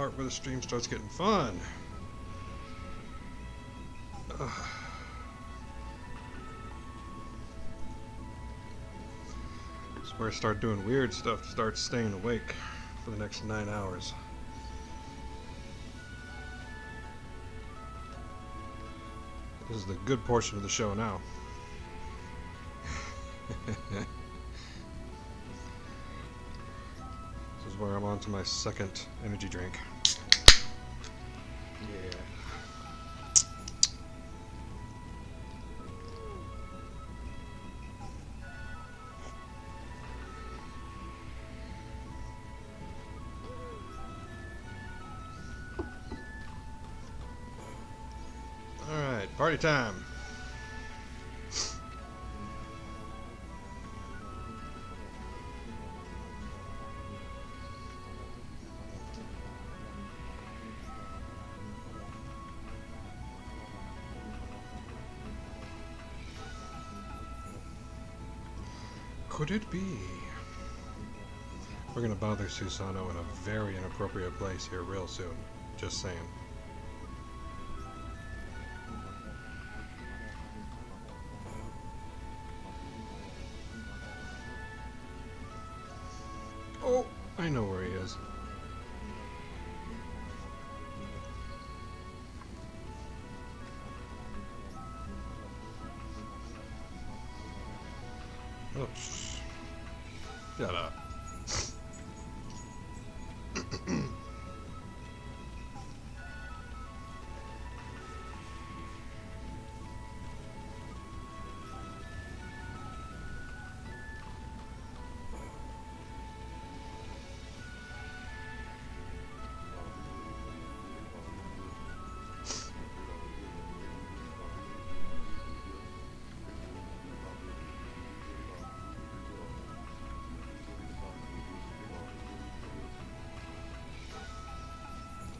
part where the stream starts getting fun. Ugh. This is where I start doing weird stuff to start staying awake for the next 9 hours. This is the good portion of the show now. This is where I'm on to my second energy drink. Yeah. Alright, party time. Could it be? We're gonna bother Susano in a very inappropriate place here real soon. Just saying. Oh, I know where he is. Oh, shut up.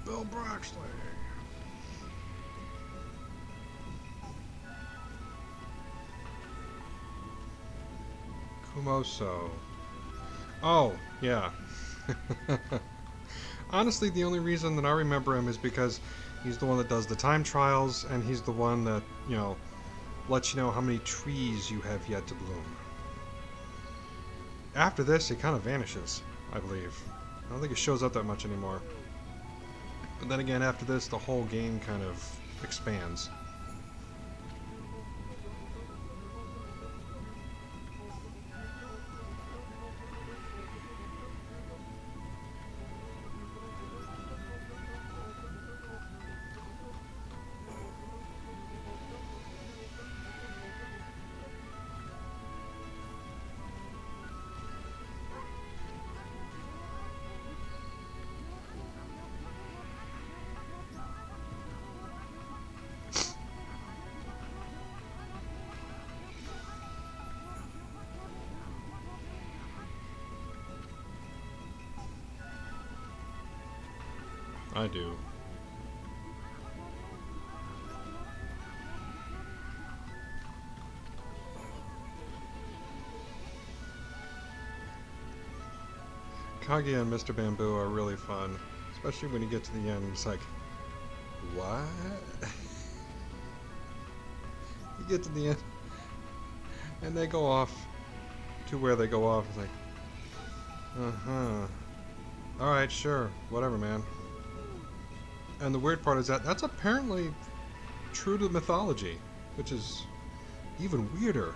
Bill Braxley. Kumoso. Oh, yeah. Honestly, the only reason that I remember him is because he's the one that does the time trials, and he's the one that, you know, lets you know how many trees you have yet to bloom. After this, he kind of vanishes, I believe. I don't think it shows up that much anymore. But then again, after this, the whole game kind of expands. I do. Kaguya and Mr. Bamboo are really fun, especially when you get to the end. It's like, what? You get to the end, and they go off to where they go off. It's like, alright, sure, whatever, man. And the weird part is that that's apparently true to mythology, which is even weirder.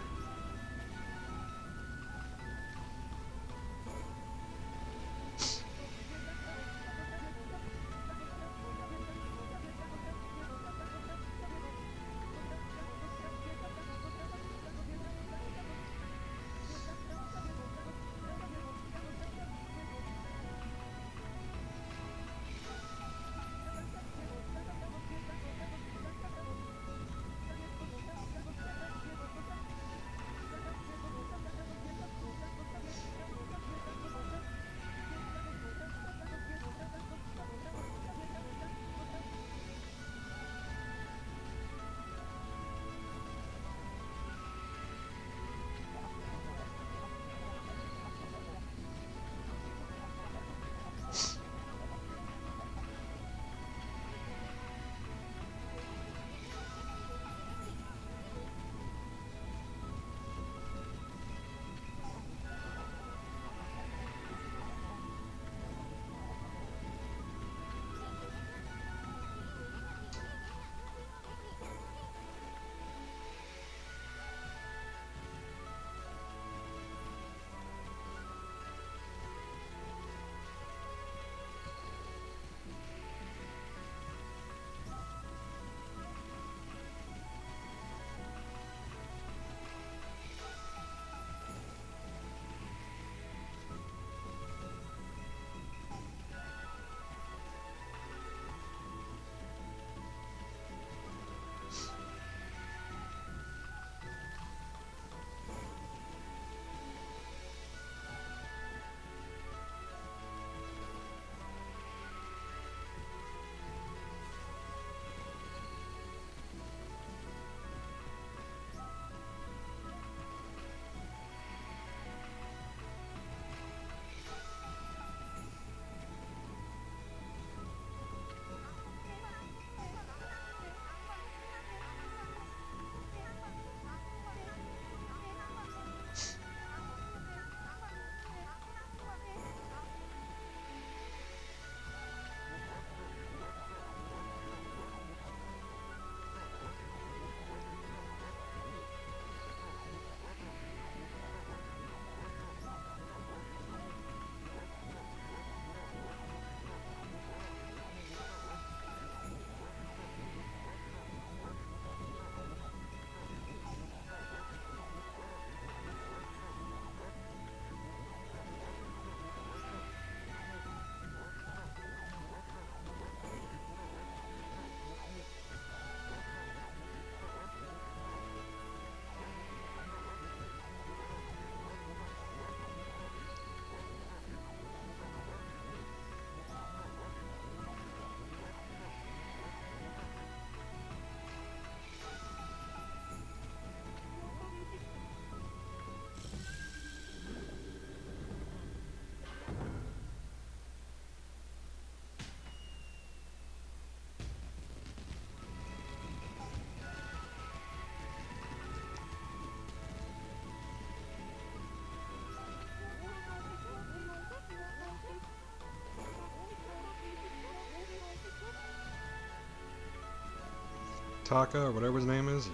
Taka or whatever his name is.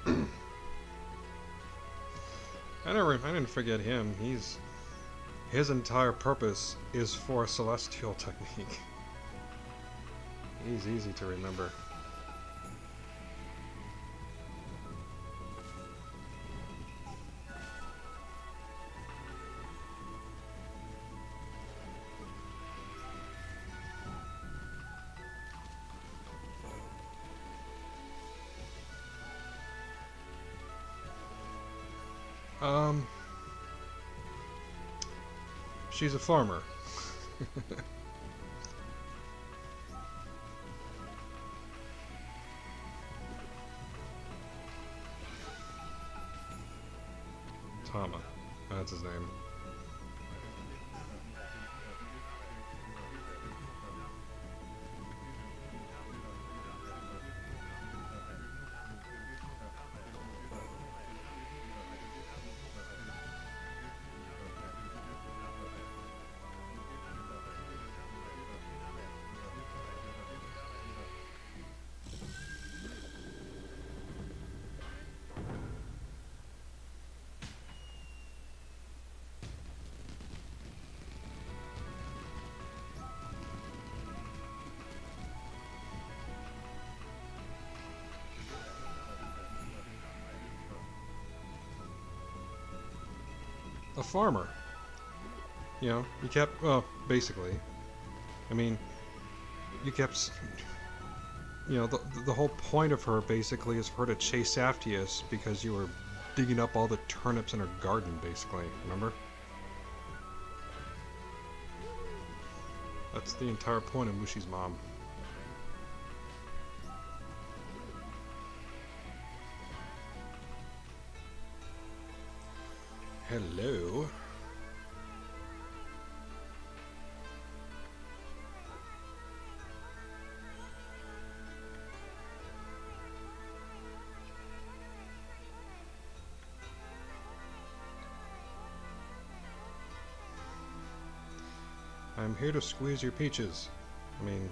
Yeah. I didn't forget him. His entire purpose is for celestial technique. He's easy to remember. Um, she's a farmer. Tama, that's his name. A farmer. You know, you kept, well, basically. I mean, you kept, you know, the whole point of her basically is for her to chase after you because you were digging up all the turnips in her garden, basically. Remember? That's the entire point of Mushi's mom. Hello. I'm here to squeeze your peaches. I mean...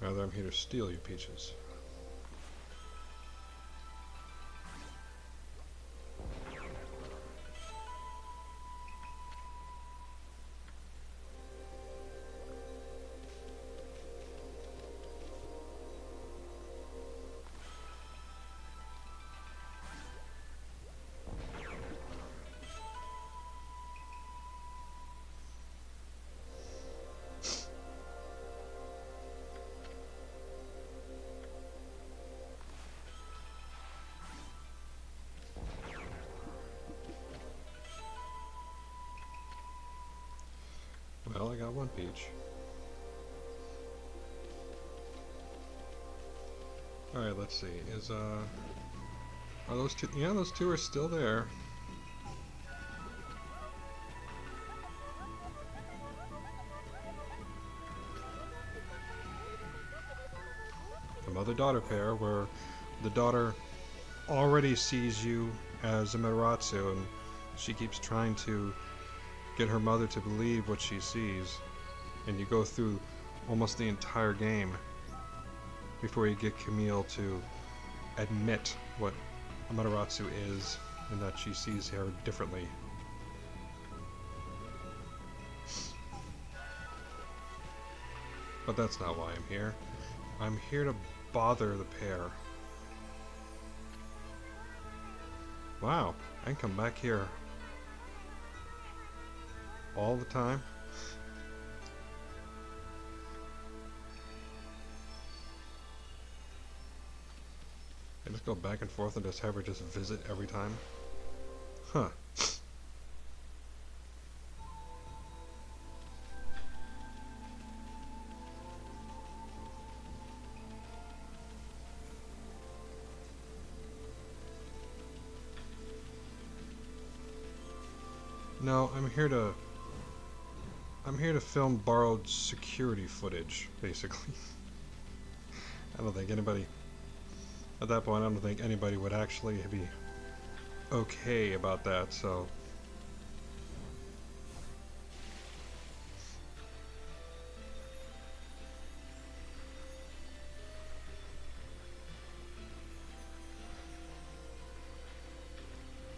rather, I'm here to steal your peaches. Well, I got one peach. Alright, let's see. Are those two? Yeah, those two are still there. The mother-daughter pair, where the daughter already sees you as Amaterasu, and she keeps trying to get her mother to believe what she sees, and you go through almost the entire game before you get Camille to admit what Amaterasu is and that she sees her differently. But that's not why I'm here. I'm here to bother the pair. Wow, I can come back here all the time. I just go back and forth and just have her just visit every time. Huh. No, I'm here to film borrowed security footage, basically. I don't think anybody at that point. I don't think anybody would actually be okay about that. So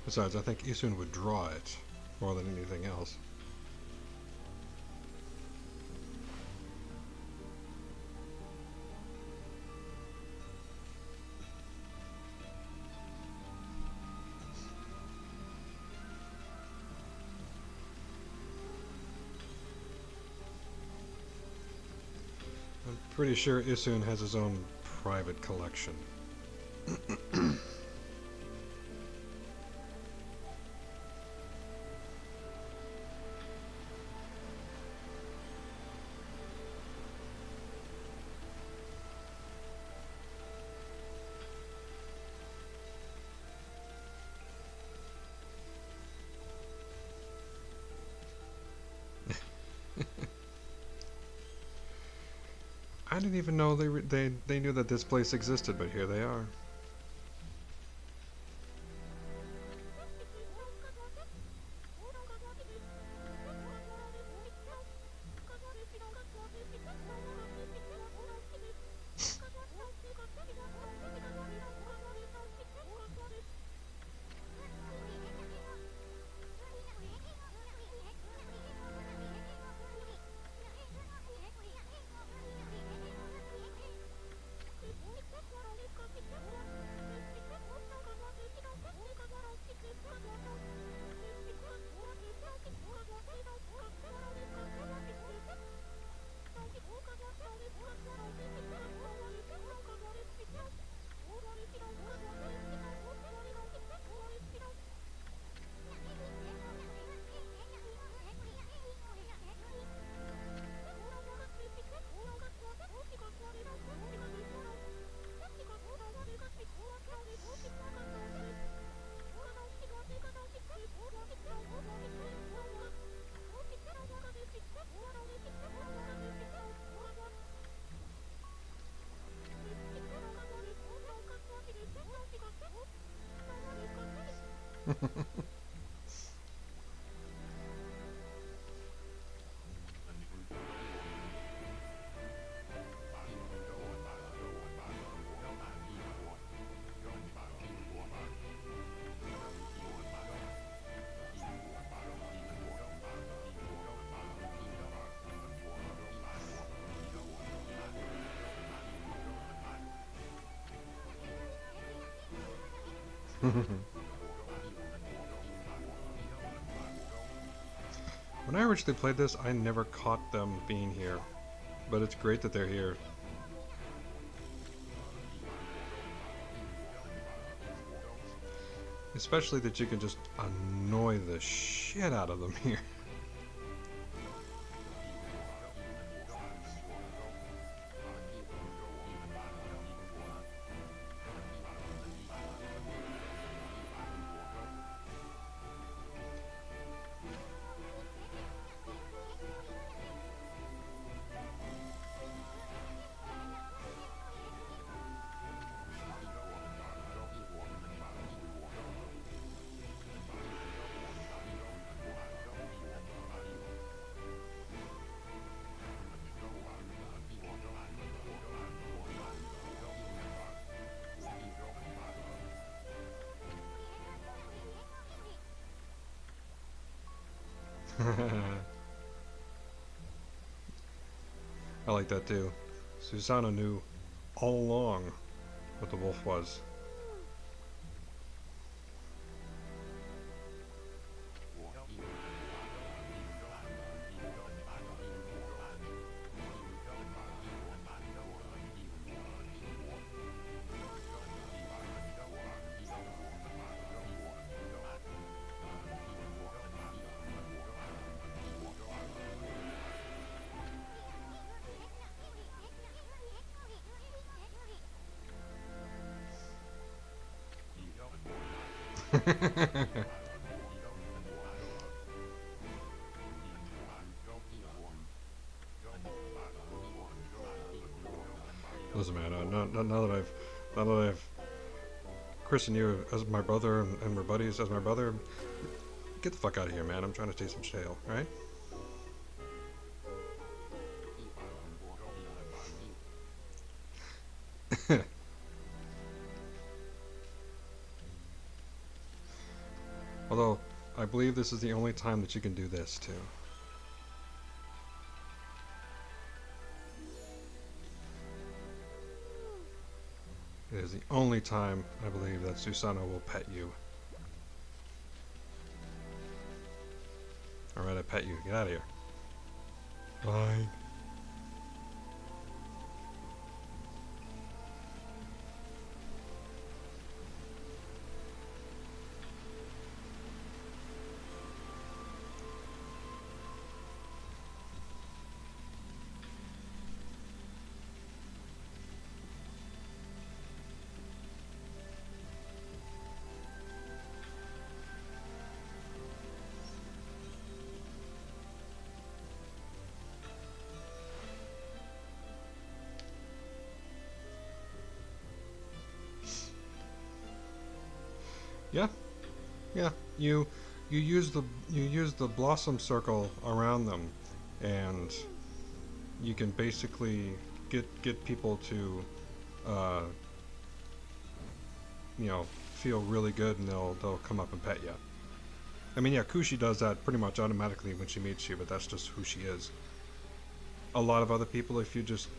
besides, I think Isun would draw it more than anything else. I'm pretty sure Isun has his own private collection. I didn't even know they knew that this place existed, but here they are. When I originally played this, I never caught them being here, but it's great that they're here. Especially that you can just annoy the shit out of them here. I like that too. Susanoo knew all along what the wolf was. Listen, man. Now that I've christened you as my brother and we're buddies as my brother, get the fuck out of here, man. I'm trying to taste some shale, right? Although, I believe this is the only time that you can do this, too. It is the only time, I believe, that Susanoo will pet you. Alright, I pet you. Get out of here. Bye. Yeah, yeah. You use the blossom circle around them, and you can basically get people to, uh, you know, feel really good, and they'll come up and pet you. I mean, yeah, Kushi does that pretty much automatically when she meets you, but that's just who she is. A lot of other people, if you just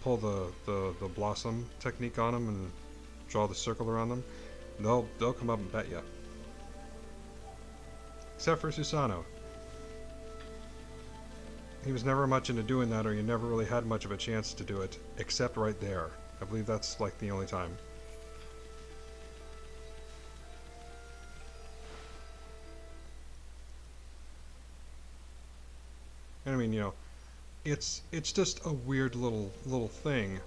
pull the blossom technique on them and draw the circle around them, they'll come up and pet you. Except for Susanoo. He was never much into doing that, or you never really had much of a chance to do it, except right there. I believe that's like the only time. And I mean, you know, it's just a weird little thing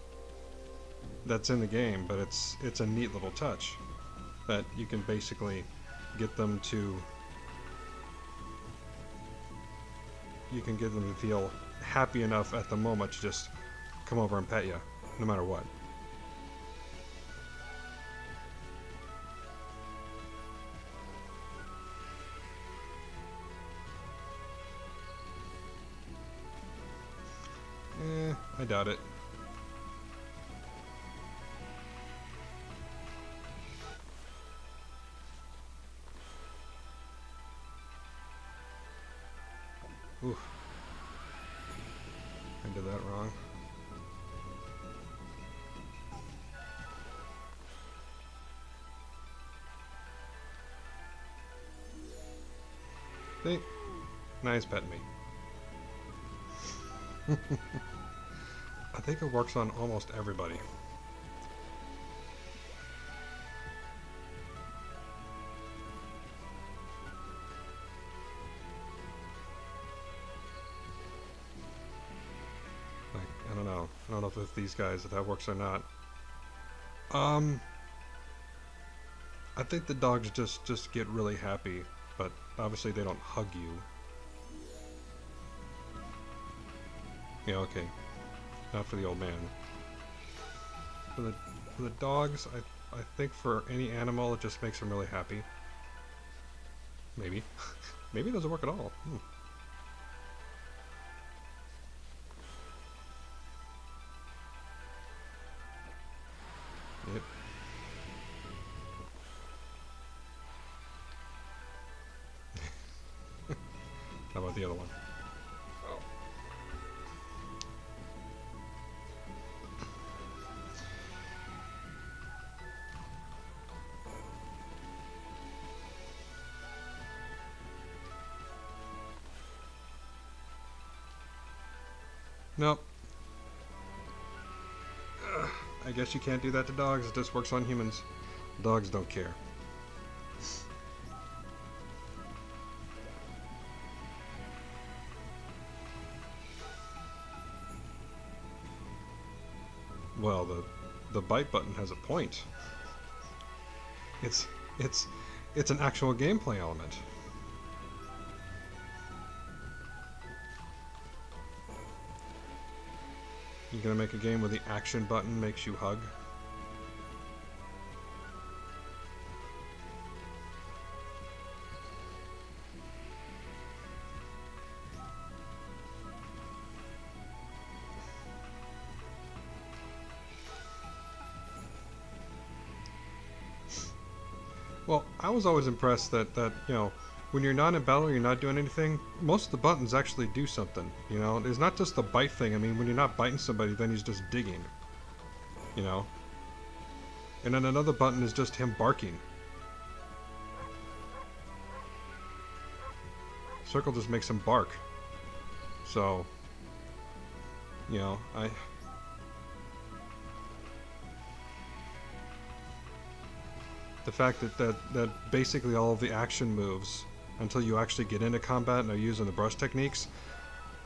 that's in the game, but it's a neat little touch that you can basically get them to feel happy enough at the moment to just come over and pet you, no matter what. I doubt it. Oof. I did that wrong. See? Nice pet me. I think it works on almost everybody. Like, I don't know. I don't know if it's these guys, if that works or not. I think the dogs just get really happy, but obviously they don't hug you. Yeah, okay. Not for the old man. For the dogs, I think for any animal it just makes them really happy. Maybe. Maybe it doesn't work at all. Yep. How about the other one? Oh. Nope. I guess you can't do that to dogs. It just works on humans. Dogs don't care. Well, the bite button has a point. It's it's an actual gameplay element. You gonna make a game where the action button makes you hug? Well, I was always impressed that you know, when you're not in battle or you're not doing anything, most of the buttons actually do something. You know, it's not just the bite thing. I mean, when you're not biting somebody, then he's just digging. You know, and then another button is just him barking. Circle just makes him bark. So, you know, the fact that basically all of the action moves until you actually get into combat and are using the brush techniques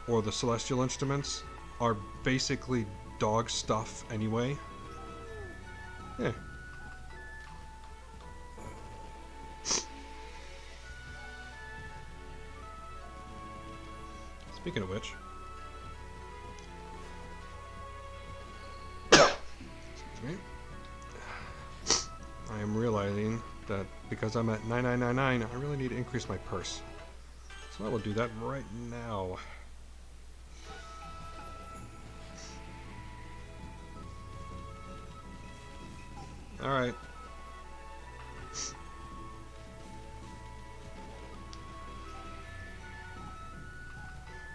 or the celestial instruments are basically dog stuff anyway. Yeah. Speaking of which, I am realizing that because I'm at 9999, I really need to increase my purse. So I will do that right now. Alright.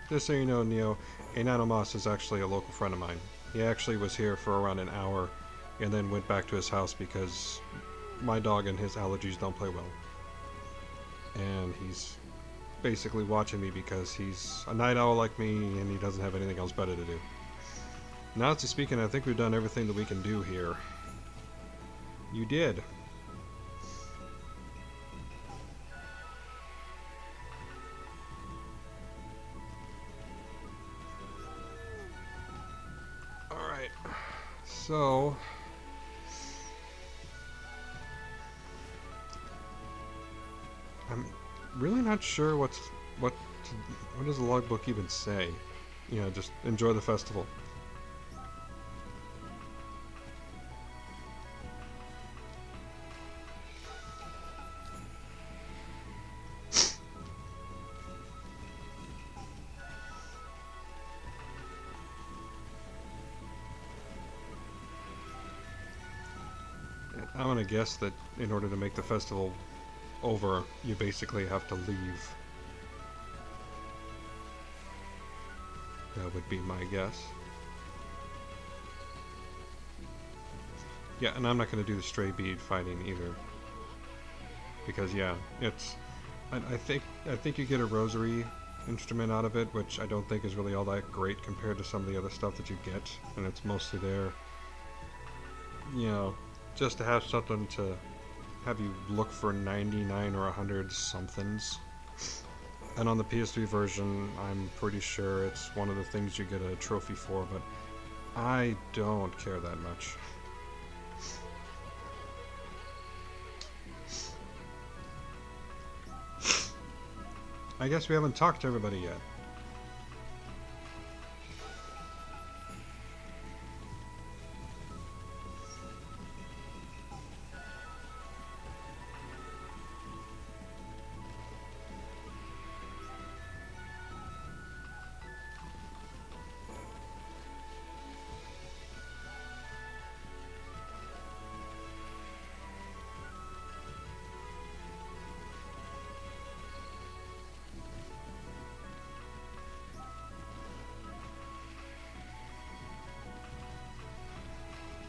Just so you know, Neo, Ananomas is actually a local friend of mine. He actually was here for around an hour and then went back to his house because my dog and his allergies don't play well. And he's basically watching me because he's a night owl like me and he doesn't have anything else better to do. Now to speaking, I think we've done everything that we can do here. You did. Alright. So I'm really not sure what does the logbook even say? You know, just enjoy the festival. I'm gonna guess that in order to make the festival over, you basically have to leave. That would be my guess. Yeah, and I'm not gonna do the stray bead fighting either. Because yeah, it's I think you get a rosary instrument out of it, which I don't think is really all that great compared to some of the other stuff that you get, and it's mostly there, you know, just to have something to have you look for 99 or 100 somethings. And on the PS3 version, I'm pretty sure it's one of the things you get a trophy for, but I don't care that much. I guess we haven't talked to everybody yet.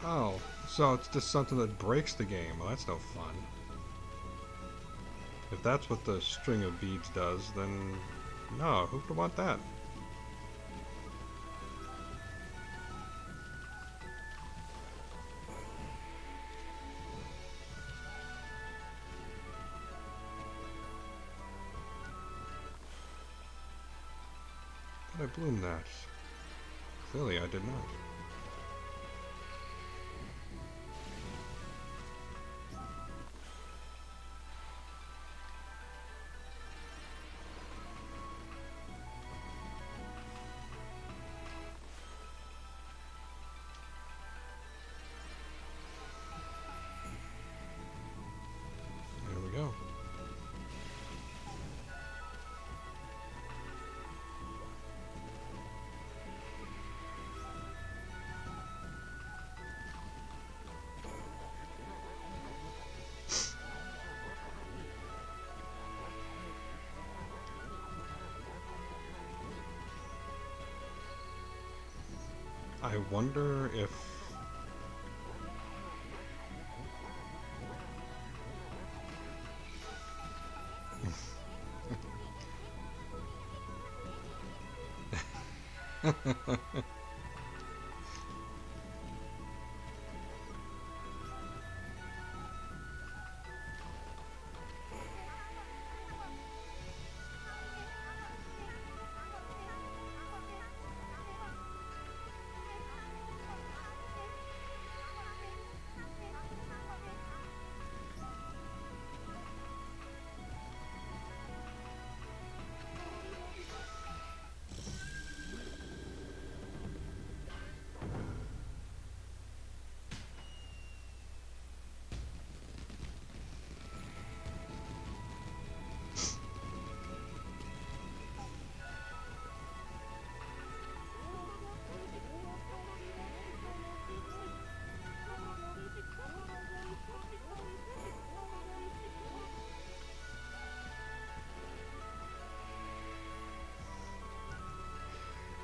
Oh, so it's just something that breaks the game. Well, that's no fun. If that's what the string of beads does, then no, who would want that? Did I bloom that? Clearly I did not. I wonder if...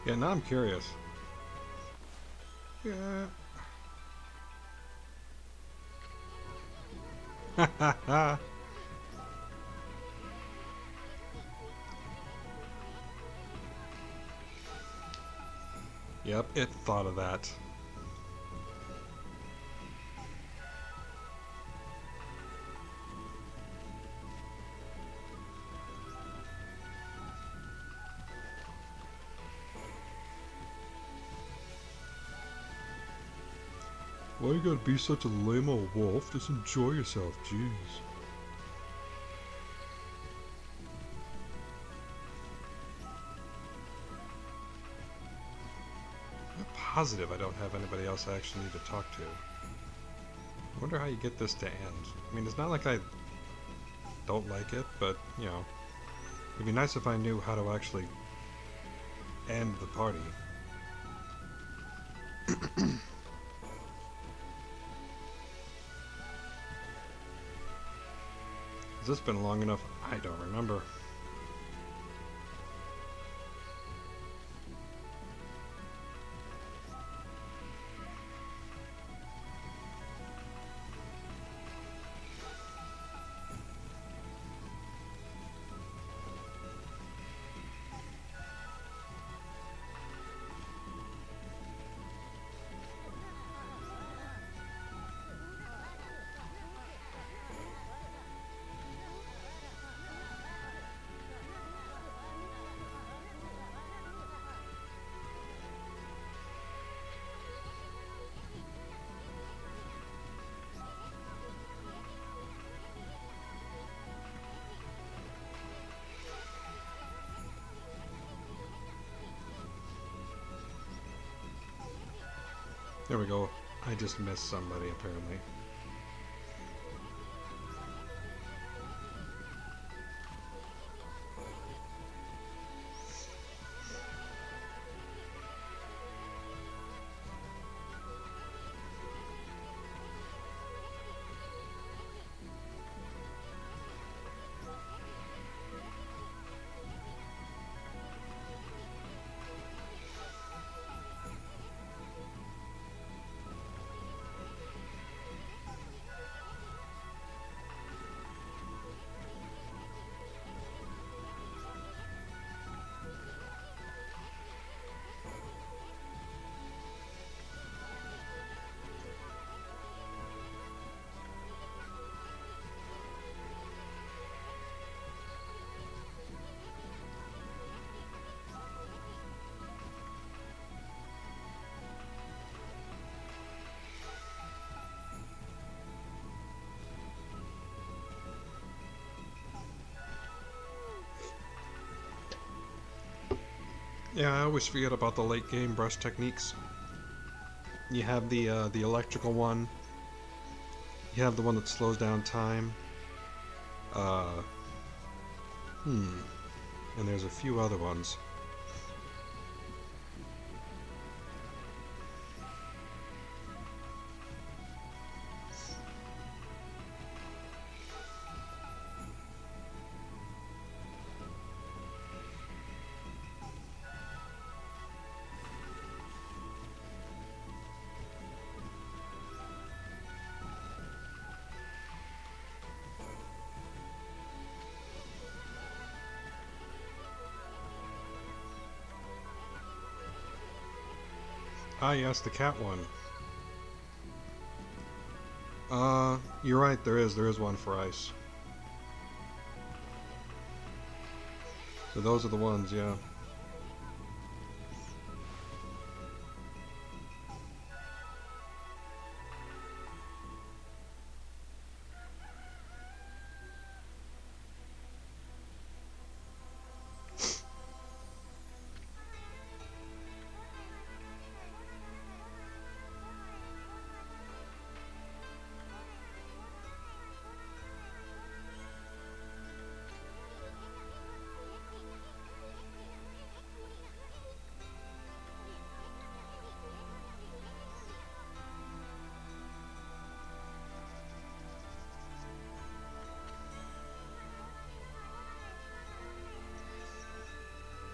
Yeah, now I'm curious. Yeah. Yep, it thought of that. Why you gotta be such a lame old wolf? Just enjoy yourself, jeez. I'm positive I don't have anybody else I actually need to talk to. I wonder how you get this to end. I mean, it's not like I don't like it, but, you know, it'd be nice if I knew how to actually end the party. Has this been long enough? I don't remember. There we go. I just missed somebody, apparently. Yeah, I always forget about the late game brush techniques. You have the electrical one. You have the one that slows down time. Uh, and there's a few other ones. Ah, yes, the cat one. You're right, there is one for ice. So those are the ones, yeah.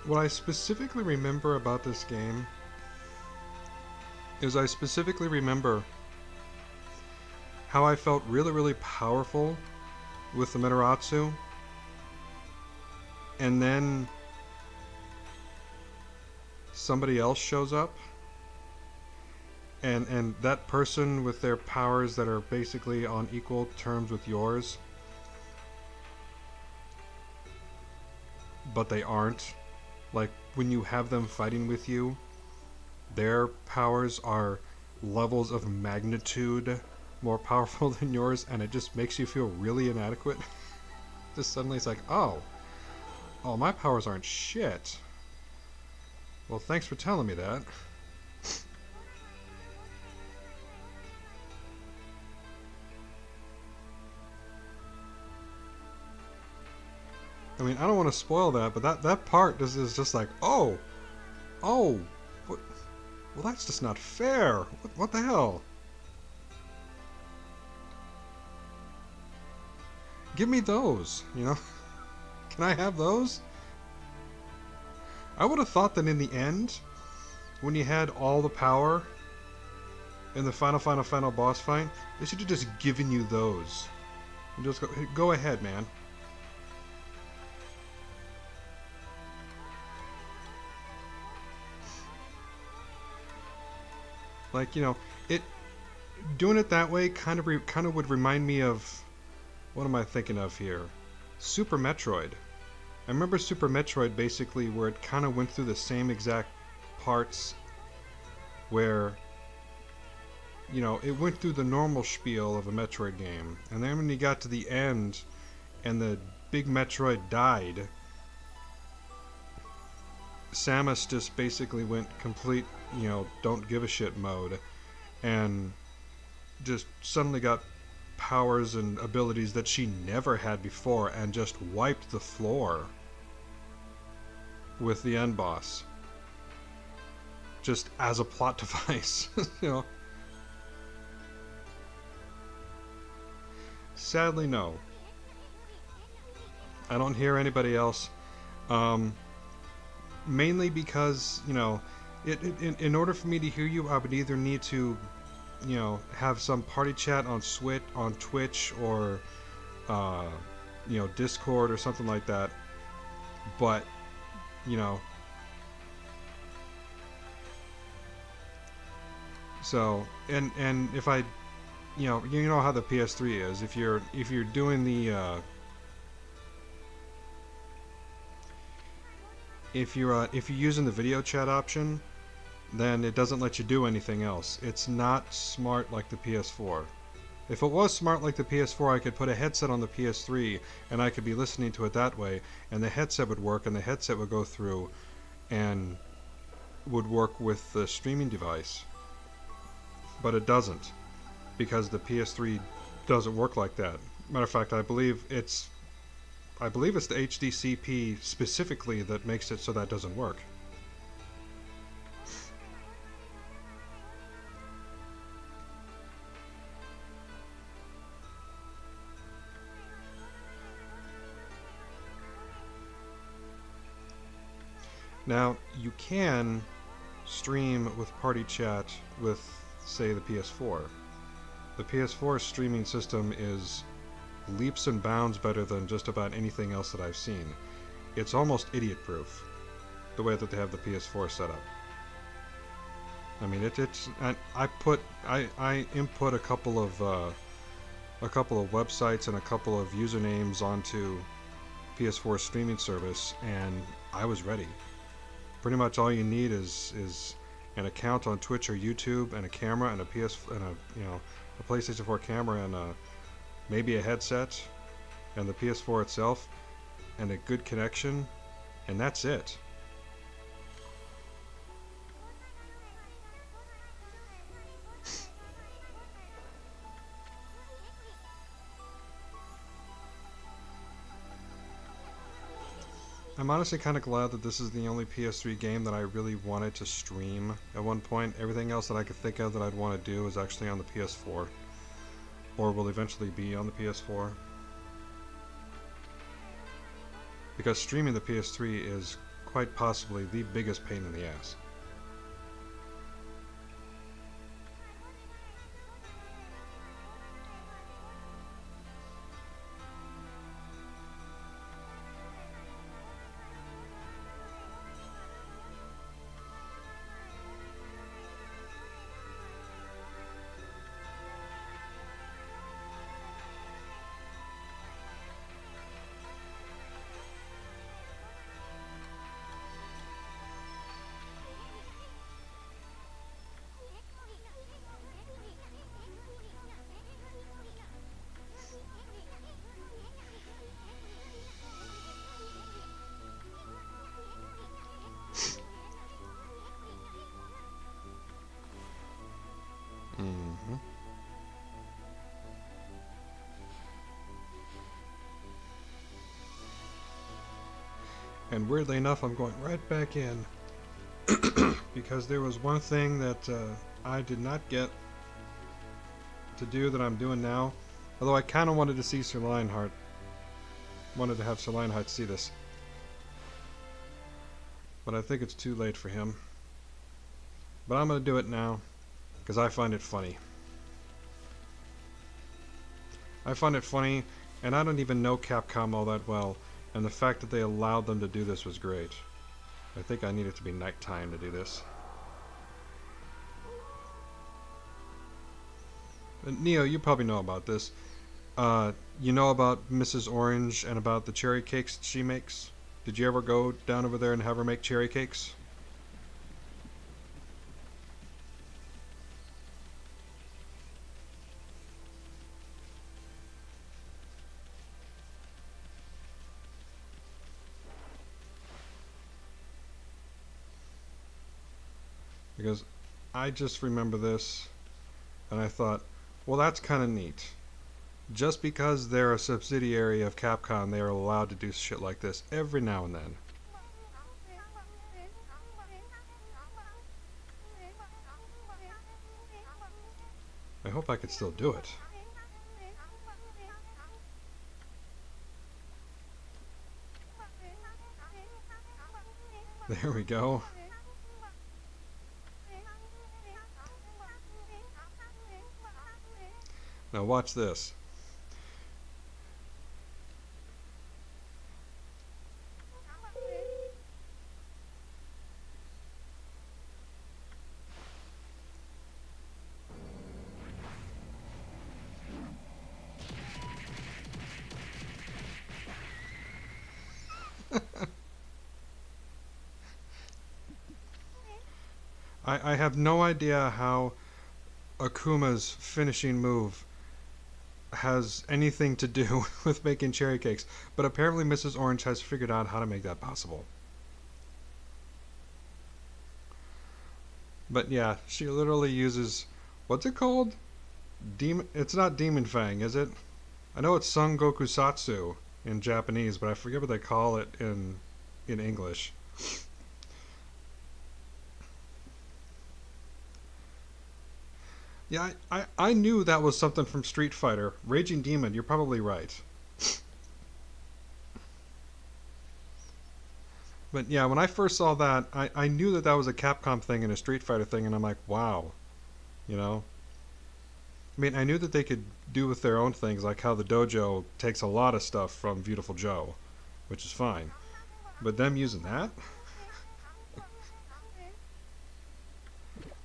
What I specifically remember about this game is I specifically remember how I felt really, really powerful with the Metaratsu, and then somebody else shows up, and that person with their powers that are basically on equal terms with yours, but they aren't. Like, when you have them fighting with you, their powers are levels of magnitude more powerful than yours, and it just makes you feel really inadequate. Just suddenly it's like, oh, my powers aren't shit. Well, thanks for telling me that. I mean, I don't want to spoil that, but that part is just like, oh, what, well, that's just not fair. What the hell? Give me those, you know? Can I have those? I would have thought that in the end, when you had all the power in the final boss fight, they should have just given you those. And just go ahead, man. Like, it doing it that way kind of would remind me of, what am I thinking of here? Super Metroid. I remember Super Metroid basically where it kind of went through the same exact parts where, it went through the normal spiel of a Metroid game. And then when you got to the end and the big Metroid died, Samus just basically went complete, don't give a shit mode. And just suddenly got powers and abilities that she never had before and just wiped the floor with the end boss. Just as a plot device, Sadly, no. I don't hear anybody else. Mainly because, in order for me to hear you, I would either need to, have some party chat on Twitch, or, Discord or something like that. But, so, and if I, you know how the PS3 is. If you're doing the, if you're using the video chat option, then it doesn't let you do anything else. It's not smart like the PS4. If it was smart like the PS4, I could put a headset on the PS3 and I could be listening to it that way, and the headset would work, and the headset would go through and would work with the streaming device. But it doesn't, because the PS3 doesn't work like that. Matter of fact, I believe it's the HDCP specifically that makes it so that doesn't work. Now, you can stream with party chat with, say, the PS4. The PS4 streaming system is leaps and bounds better than just about anything else that I've seen. It's almost idiot-proof, the way that they have the PS4 set up. I mean, it's I input a couple of websites and a couple of usernames onto PS4 streaming service, and I was ready. Pretty much all you need is an account on Twitch or YouTube and a camera and a PS and a PlayStation 4 camera and maybe a headset and the PS4 itself and a good connection, and that's it. I'm honestly kind of glad that this is the only PS3 game that I really wanted to stream at one point. Everything else that I could think of that I'd want to do is actually on the PS4, or will eventually be on the PS4. Because streaming the PS3 is quite possibly the biggest pain in the ass. Mm-hmm. And weirdly enough, I'm going right back in because there was one thing that I did not get to do that I'm doing now. Although I kind of wanted to see Sir Lionheart. Wanted to have Sir Lionheart see this. But I think it's too late for him. But I'm going to do it now because I find it funny. I find it funny, and I don't even know Capcom all that well, and the fact that they allowed them to do this was great. I think I need it to be nighttime to do this. Neo, you probably know about this. You know about Mrs. Orange and about the cherry cakes that she makes? Did you ever go down over there and have her make cherry cakes? Because I just remember this, and I thought, well, that's kind of neat. Just because they're a subsidiary of Capcom, they are allowed to do shit like this every now and then. I hope I could still do it. There we go. Now watch this. I have no idea how Akuma's finishing move has anything to do with making cherry cakes, but apparently Mrs. Orange has figured out how to make that possible. But yeah, she literally uses, what's it called? It's not Demon Fang, is it? I know it's Son Goku Satsu in Japanese, but I forget what they call it in English. Yeah, I knew that was something from Street Fighter. Raging Demon, you're probably right. But yeah, when I first saw that, I knew that that was a Capcom thing and a Street Fighter thing, and I'm like, wow. You know? I mean, I knew that they could do with their own things, like how the dojo takes a lot of stuff from Beautiful Joe, which is fine. But them using that?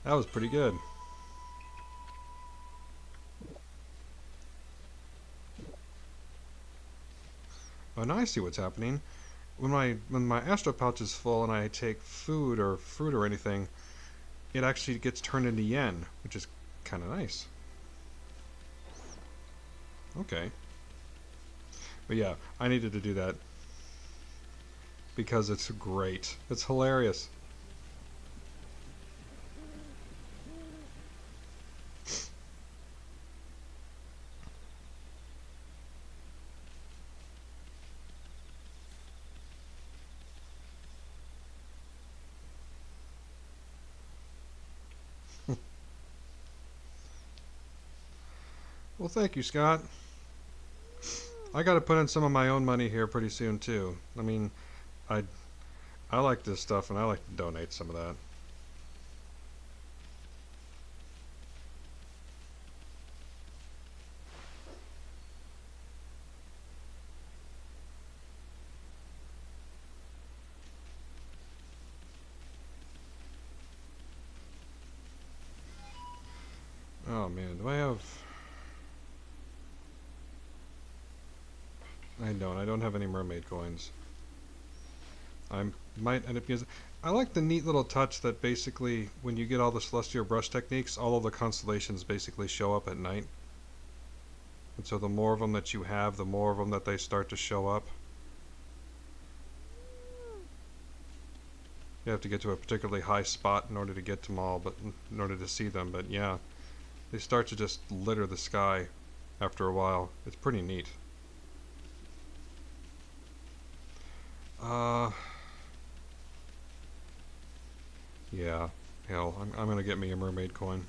That was pretty good. Oh, now I see what's happening. When my astro pouch is full and I take food or fruit or anything, it actually gets turned into yen, which is kind of nice. Okay. But yeah, I needed to do that because it's great. It's hilarious. Well, thank you, Scott. I got to put in some of my own money here pretty soon too. I mean, I I like this stuff and I like to donate some of that. Oh man, do I have? I don't. I don't have any mermaid coins. I might end up using. I like the neat little touch that basically, when you get all the celestial brush techniques, all of the constellations basically show up at night. And so the more of them that you have, the more of them that they start to show up. You have to get to a particularly high spot in order to get them all, but in order to see them. But yeah, they start to just litter the sky after a while. It's pretty neat. Uh, yeah. Hell, I'm gonna get me a mermaid coin.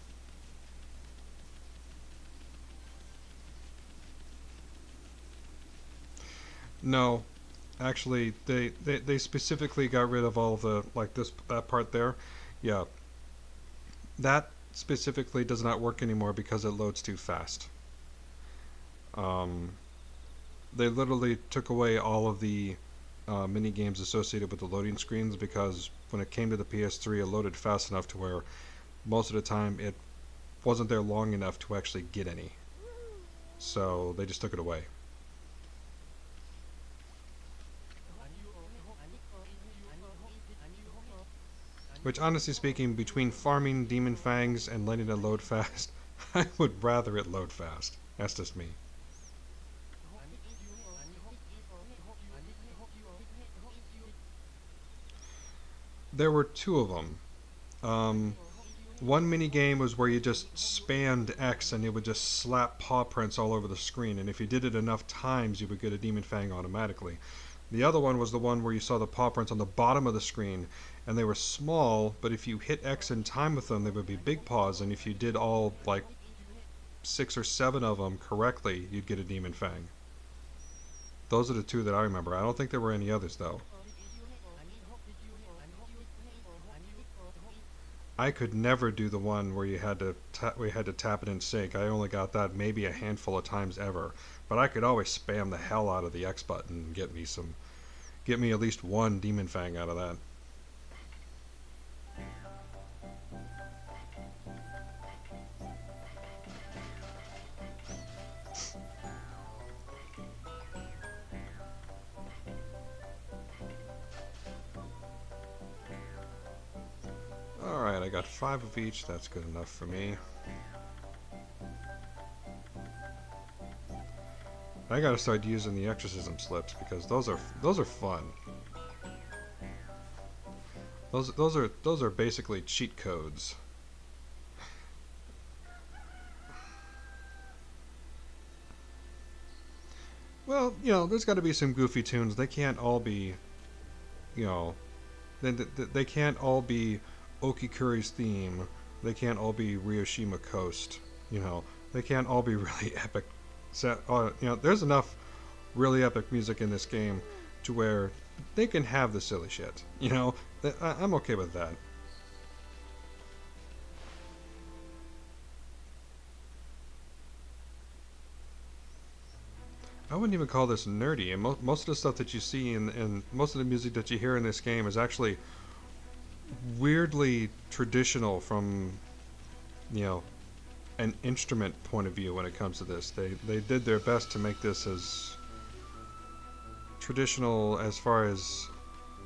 No, actually, they specifically got rid of all of the, like, that part there. Yeah, that specifically does not work anymore because it loads too fast. Um, they literally took away all of the mini games associated with the loading screens because when it came to the PS3, it loaded fast enough to where most of the time it wasn't there long enough to actually get any. So they just took it away. Which, honestly speaking, between farming Demon Fangs and letting it load fast, I would rather it load fast. That's just me. There were two of them. One mini game was where you just spammed X and it would just slap paw prints all over the screen, and if you did it enough times, you would get a Demon Fang automatically. The other one was the one where you saw the paw prints on the bottom of the screen, and they were small, but if you hit X in time with them, they would be big paws, and if you did all, like, 6 or 7 of them correctly, you'd get a Demon Fang. Those are the two that I remember. I don't think there were any others, though. I could never do the one where you had to tap it in sync. I only got that maybe a handful of times ever, but I could always spam the hell out of the X button and get me at least one Demon Fang out of that. Alright, I got 5 of each. That's good enough for me. I gotta start using the exorcism slips because those are fun. Those are basically cheat codes. Well, there's got to be some goofy tunes. They can't all be, you know, they can't all be Okikuri's theme. They can't all be Ryoshima Coast. They can't all be really epic. There's enough really epic music in this game to where they can have the silly shit. I'm okay with that. I wouldn't even call this nerdy, and most of the stuff that you see and most of the music that you hear in this game is actually weirdly traditional from you know, an instrument point of view when it comes to this. They did their best to make this as traditional as far as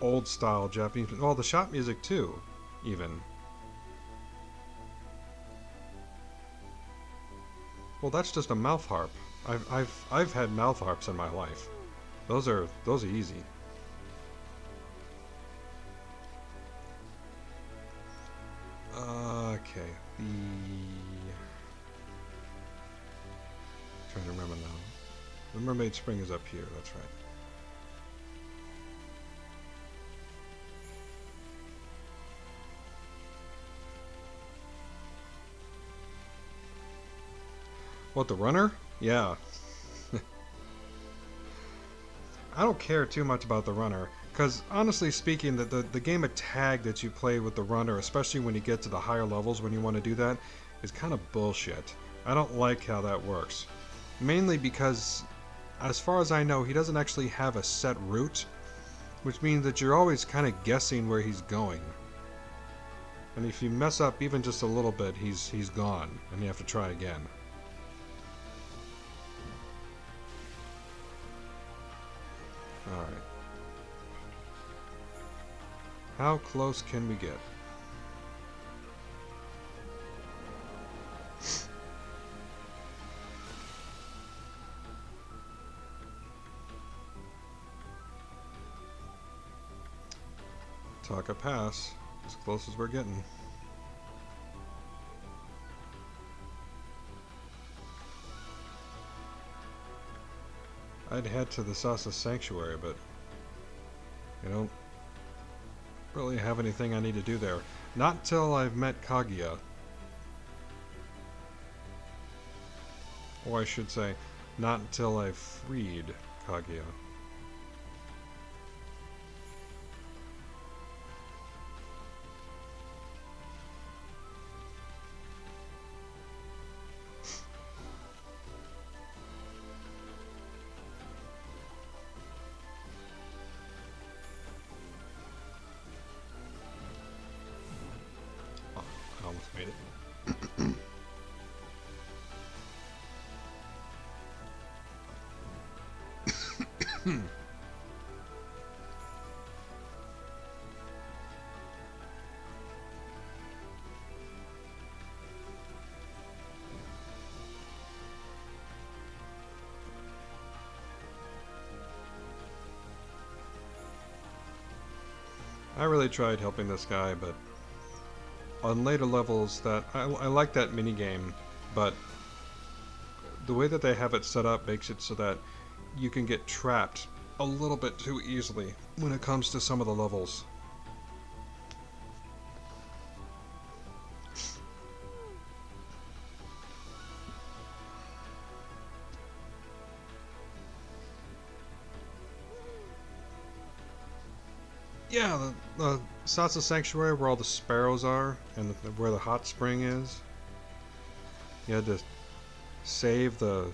old style Japanese. Well, the shop music too, even. Well, that's just a mouth harp. I've had mouth harps in my life. Those are easy. Okay, trying to remember now. The Mermaid Spring is up here. That's right. What, the runner? Yeah. I don't care too much about the runner, because honestly speaking, the game of tag that you play with the runner, especially when you get to the higher levels when you want to do that, is kind of bullshit. I don't like how that works. Mainly because, as far as I know, he doesn't actually have a set route, which means that you're always kind of guessing where he's going. And if you mess up even just a little bit, he's gone, and you have to try again. Alright. How close can we get? Taka Pass, as close as we're getting. I'd head to the Sasa Sanctuary, but I don't really have anything I need to do there. Not till I've met Kaguya. Or I should say, not until I've freed Kaguya. Oh, I almost made it. I really tried helping this guy, but on later levels, that I like that mini game, but the way that they have it set up makes it so that you can get trapped a little bit too easily when it comes to some of the levels. Yeah, the Sasa Sanctuary, where all the sparrows are, and where the hot spring is. You had to save the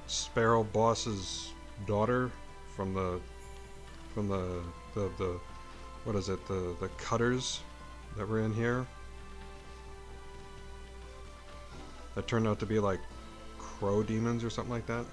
sparrow boss's daughter from the what is it, the cutters that were in here. That turned out to be like crow demons or something like that.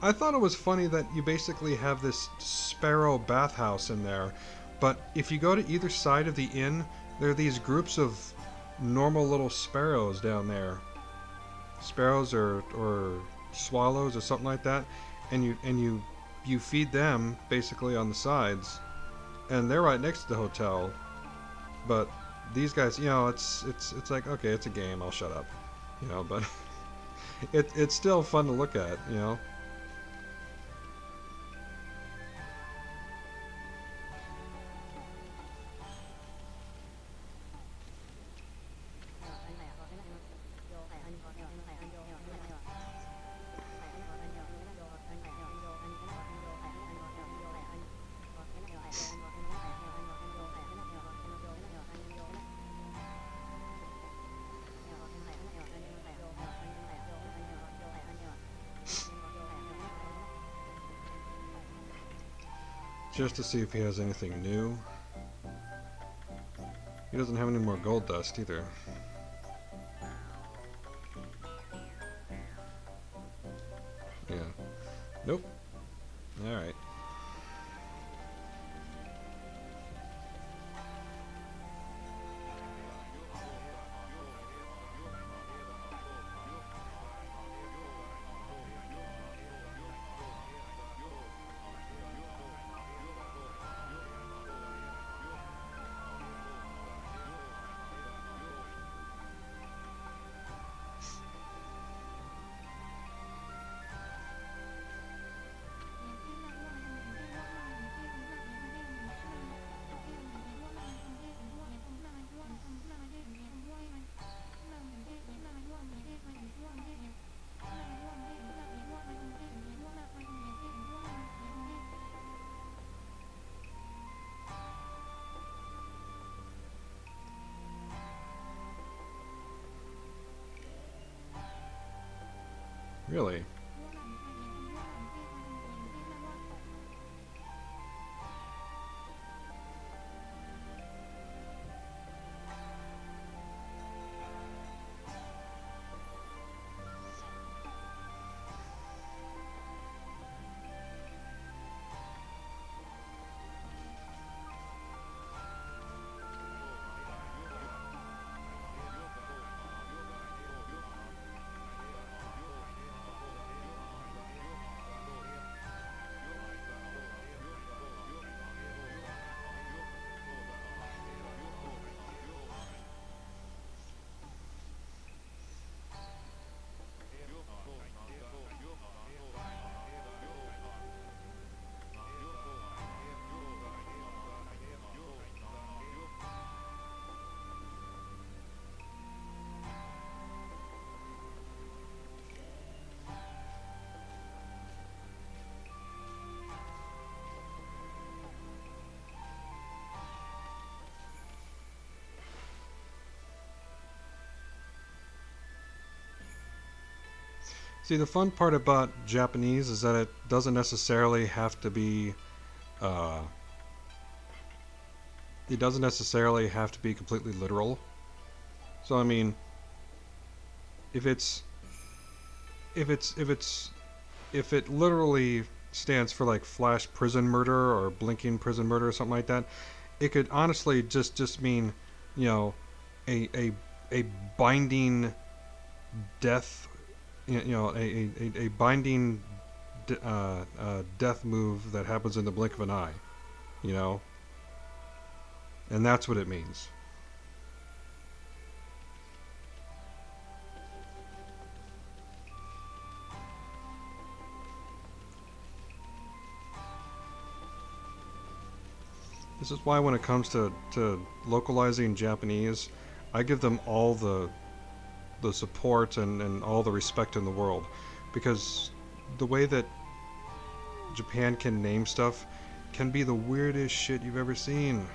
I thought it was funny that you basically have this sparrow bathhouse in there, but if you go to either side of the inn, there are these groups of normal little sparrows down there. Sparrows or swallows or something like that, and you feed them basically on the sides, and they're right next to the hotel. But these guys, it's like, okay, it's a game, I'll shut up, but it's still fun to look at. just to see if he has anything new. He doesn't have any more gold dust either. Yeah. Nope. Alright. Really? See, the fun part about Japanese is that it doesn't necessarily have to be, uh, it doesn't necessarily have to be completely literal. So I mean, if it's, if it's, if it's, if it literally stands for like flash prison murder or blinking prison murder or something like that, it could honestly just mean, you know, a binding death, a binding death move that happens in the blink of an eye, you know, and that's what it means. This is why when it comes to localizing Japanese, I give them all the support and all the respect in the world, because the way that Japan can name stuff can be the weirdest shit you've ever seen.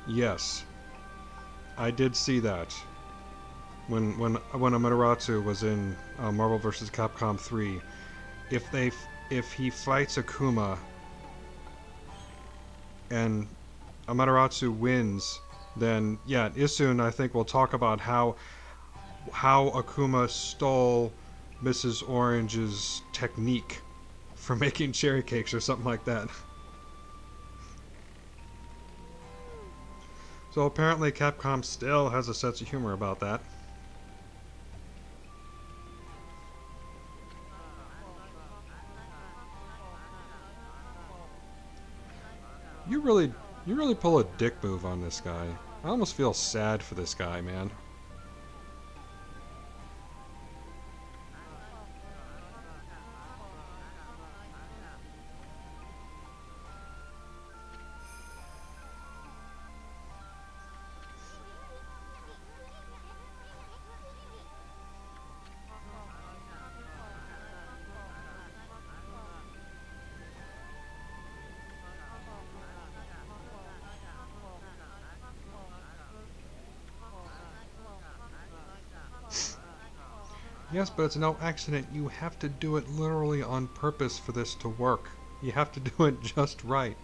Yes, I did see that when Amaterasu was in Marvel vs. Capcom 3. If he fights Akuma and Amaterasu wins, then yeah, Isun I think will talk about how Akuma stole Mrs. Orange's technique for making cherry cakes or something like that. So apparently Capcom still has a sense of humor about that. You really you really pull a dick move on this guy. I almost feel sad for this guy, man. Yes, but it's no accident. You have to do it literally on purpose for this to work. You have to do it just right.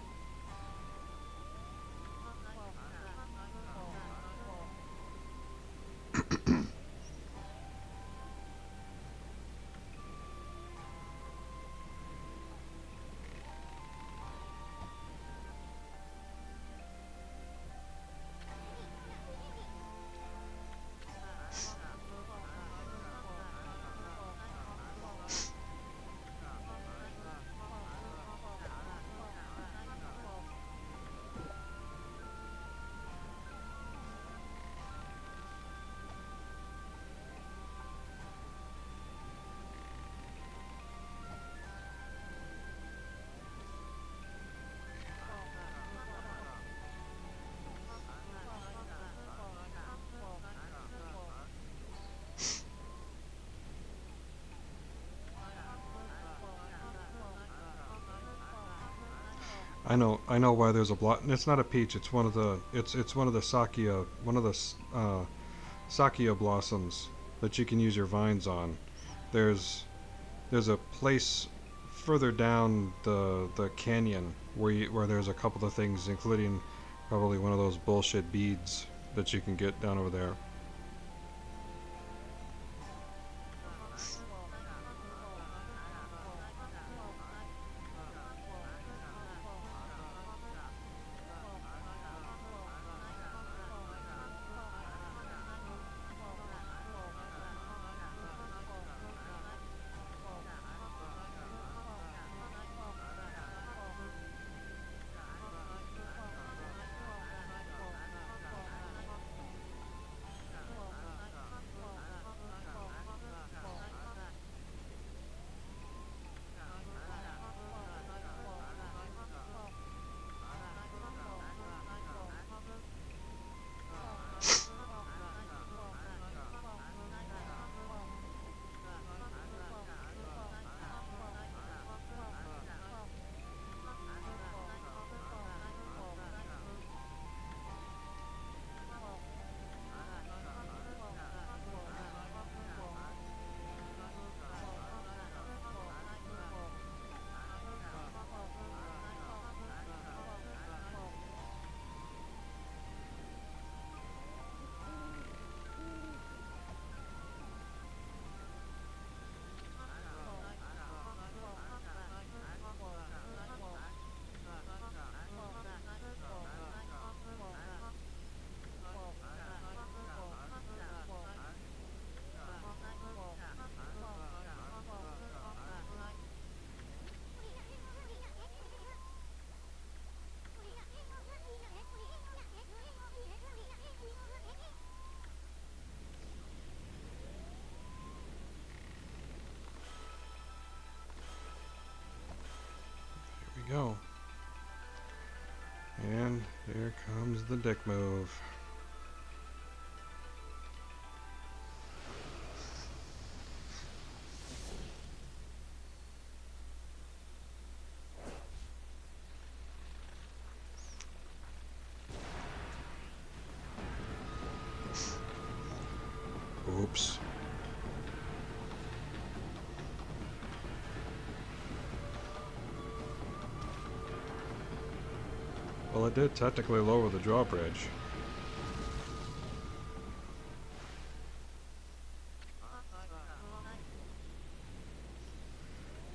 I know why there's a block. It's not a peach. It's one of the. It's one of the sakia. One of the sakia blossoms that you can use your vines on. There's there's a place further down the canyon where there's a couple of things, including probably one of those bullshit beads that you can get down over there. Here we go. And there comes the dick move. Oops. Well, it did technically lower the drawbridge.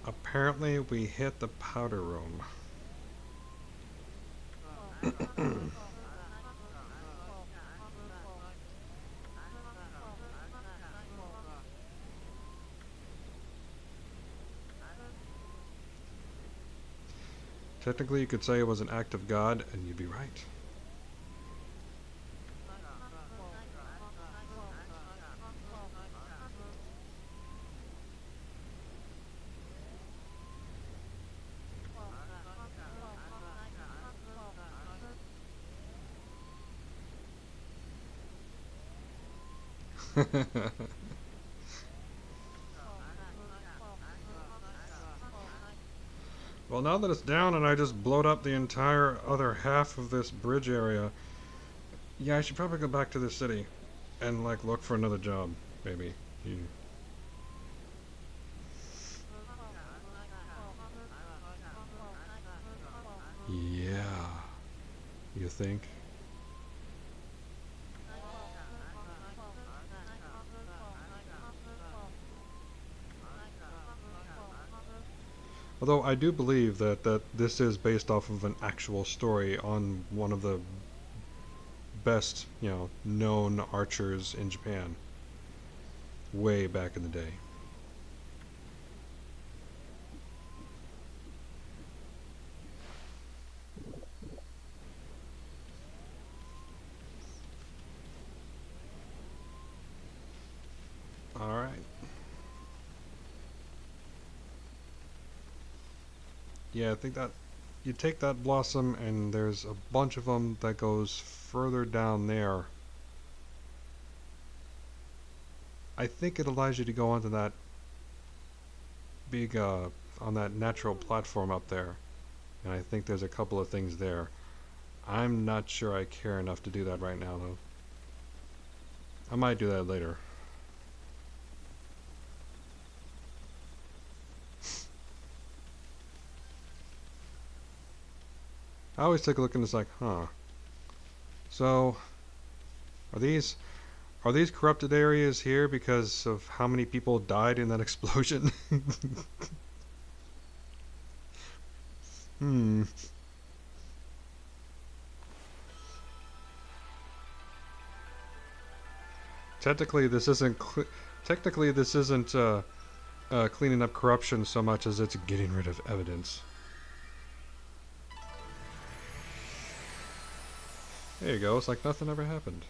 Apparently, we hit the powder room. Technically, you could say it was an act of God, and you'd be right. Well, now that it's down and I just blowed up the entire other half of this bridge area, yeah, I should probably go back to the city and, like, look for another job, maybe. Yeah. You think? Although I do believe that this is based off of an actual story on one of the best, known archers in Japan way back in the day. All right. Yeah, I think that you take that blossom and there's a bunch of them that goes further down there. I think it allows you to go onto that big on that natural platform up there. And I think there's a couple of things there. I'm not sure I care enough to do that right now though. I might do that later. I always take a look and it's like, huh. So, are these are these corrupted areas here because of how many people died in that explosion? Hmm. Technically, this isn't. Technically, this isn't cleaning up corruption so much as it's getting rid of evidence. There you go. It's like nothing ever happened.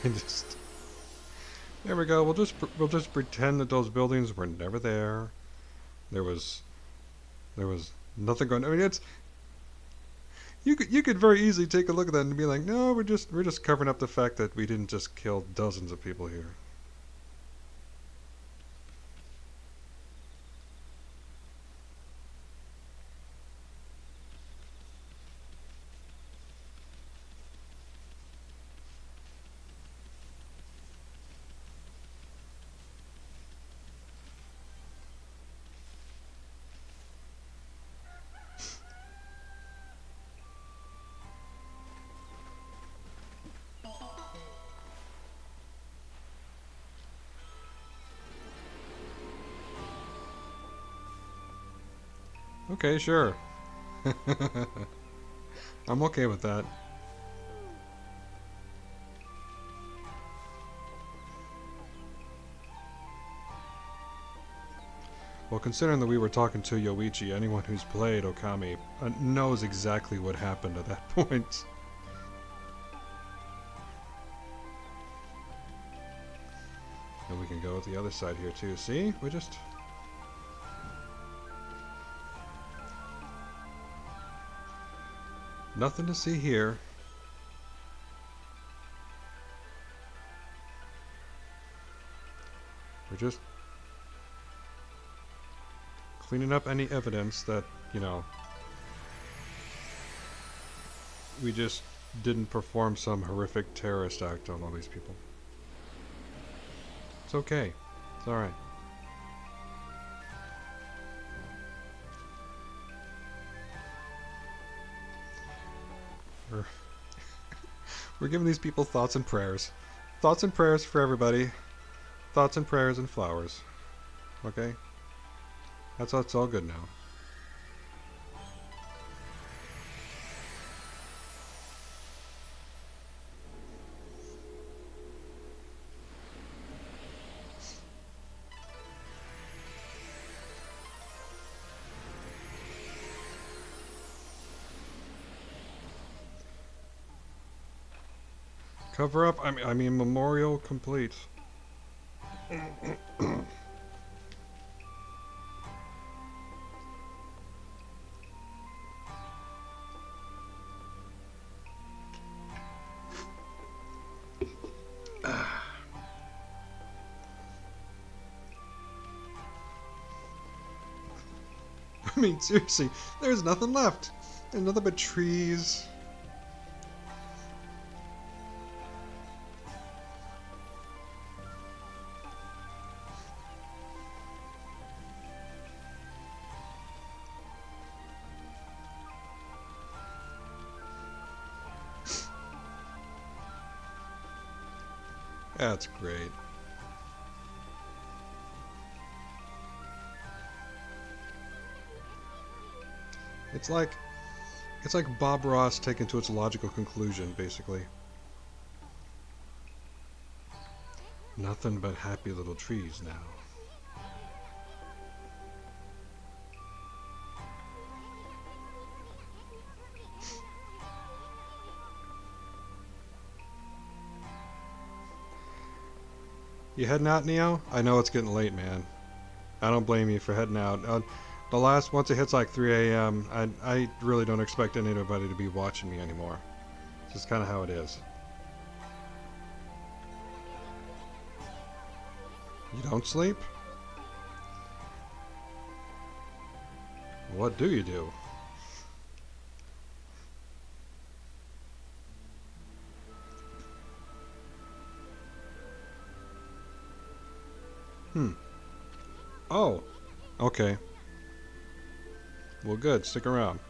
Just there we go. We'll just pretend that those buildings were never there. There was there was nothing going. I mean, it's you could very easily take a look at that and be like, no, we're just covering up the fact that we didn't just kill dozens of people here. Okay, sure. I'm okay with that. Well, considering that we were talking to Yoichi, anyone who's played Okami knows exactly what happened at that point. And we can go with the other side here too. See? We just... Nothing to see here. We're just cleaning up any evidence that, we just didn't perform some horrific terrorist act on all these people. It's okay. It's alright. We're, we're giving these people thoughts and prayers. Thoughts and prayers for everybody. Thoughts and prayers and flowers. Okay? It's all good now. Cover up. I mean memorial complete. I mean, seriously, there's nothing left. There's nothing but trees. That's great. It's like Bob Ross taken to its logical conclusion, basically. Nothing but happy little trees now. You heading out, Neo? I know it's getting late, man. I don't blame you for heading out. Once it hits like 3 a.m., I really don't expect anybody to be watching me anymore. It's just kind of how it is. You don't sleep? What do you do? Oh, okay. Well, good. Stick around.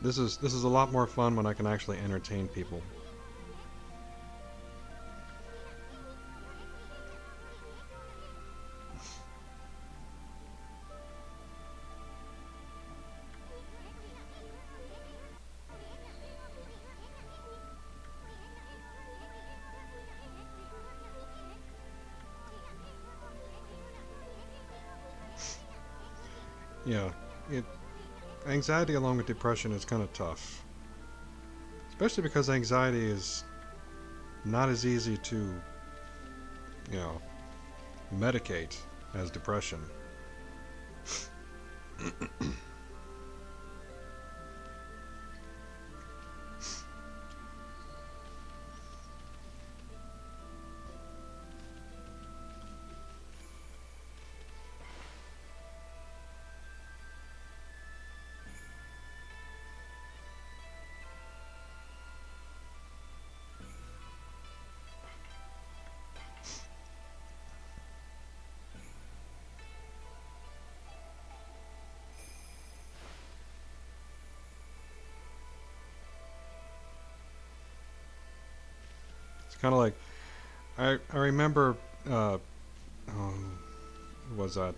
This is a lot more fun when I can actually entertain people. Yeah, anxiety along with depression is kind of tough, especially because anxiety is not as easy to, you know, medicate as depression. It's kind of like I remember what was that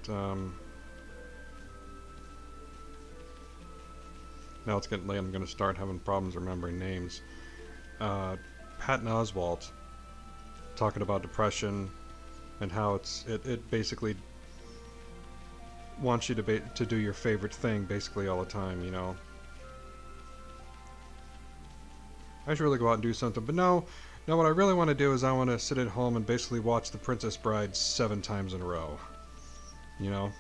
now it's getting late. I'm going to start having problems remembering names. Patton Oswalt talking about depression and how it basically wants you to do your favorite thing basically all the time, you know. I should really go out and do something, but no, what I really want to do is I want to sit at home and basically watch The Princess Bride 7 times in a row, you know.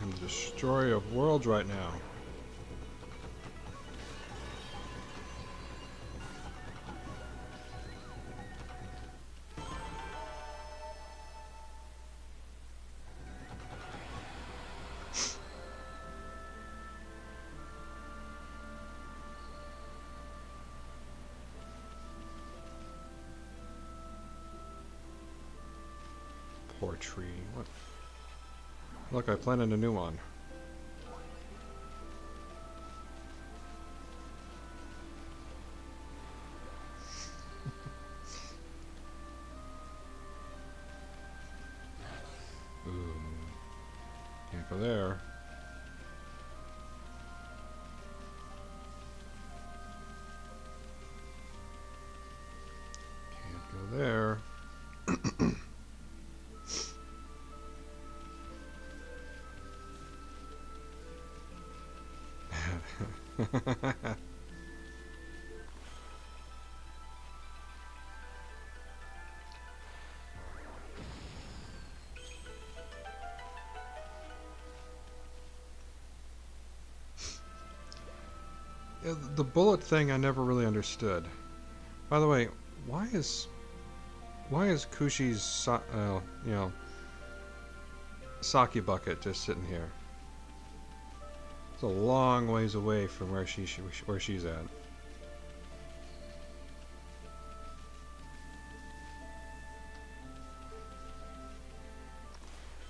I'm the destroyer of worlds right now. poor tree. What? Look, I planted a new one. Ooh. Can't go there. Can't go there. The bullet thing I never really understood. By the way, why is Kushi's sake bucket just sitting here? It's a long ways away from where she's at.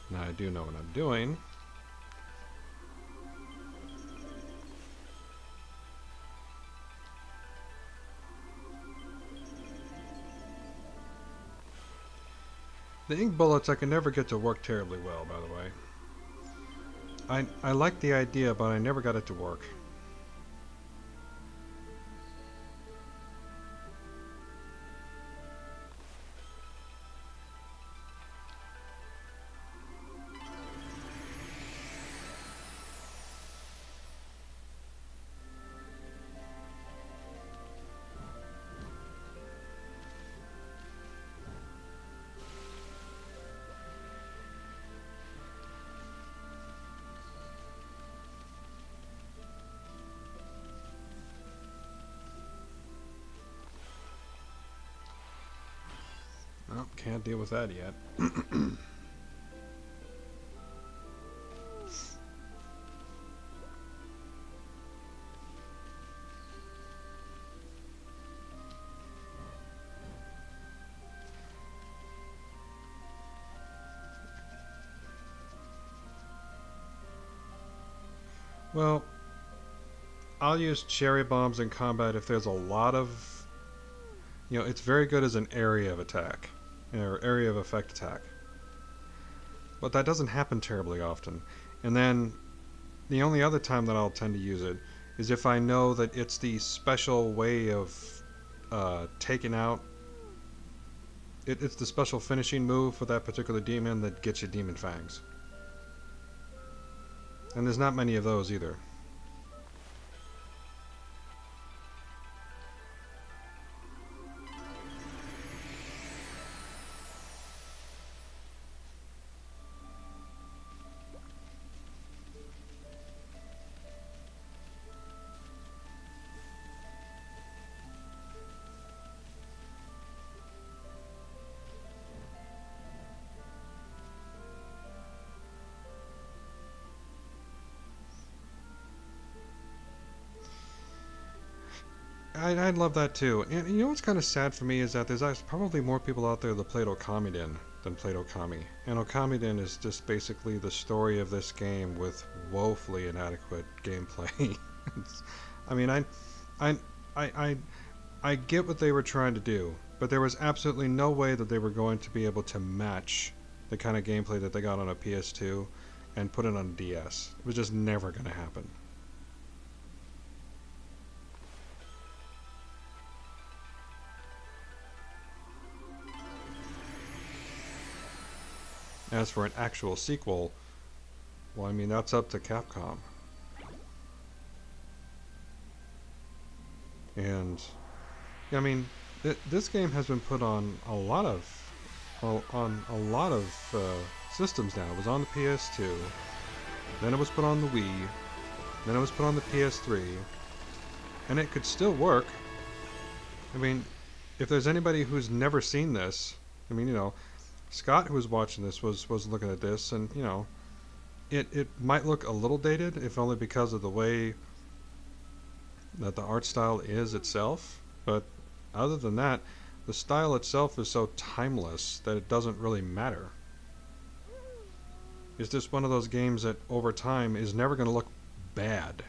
Now I do know what I'm doing. The ink bullets I can never get to work terribly well, by the way. I like the idea, but I never got it to work. Well, can't deal with that yet. Well, I'll use cherry bombs in combat if there's a lot of... it's very good as an area of attack. Or area of effect attack. But that doesn't happen terribly often. And then, the only other time that I'll tend to use it is if I know that it's the special way of taking out... It's the special finishing move for that particular demon that gets you Demon Fangs. And there's not many of those either. I'd love that too. And you know what's kind of sad for me is that there's probably more people out there that played Okami than played Okami. And Okami is just basically the story of this game with woefully inadequate gameplay. I mean, I get what they were trying to do, but there was absolutely no way that they were going to be able to match the kind of gameplay that they got on a PS2 and put it on a DS. It was just never going to happen. As for an actual sequel, well, I mean, that's up to Capcom. And, I mean, this game has been put on a lot of systems now. It was on the PS2, then it was put on the Wii, then it was put on the PS3, and it could still work. I mean, if there's anybody who's never seen this, I mean, Scott, who was watching this, was looking at this, and it might look a little dated, if only because of the way that the art style is itself. But other than that, the style itself is so timeless that it doesn't really matter. It's just one of those games that over time is never going to look bad.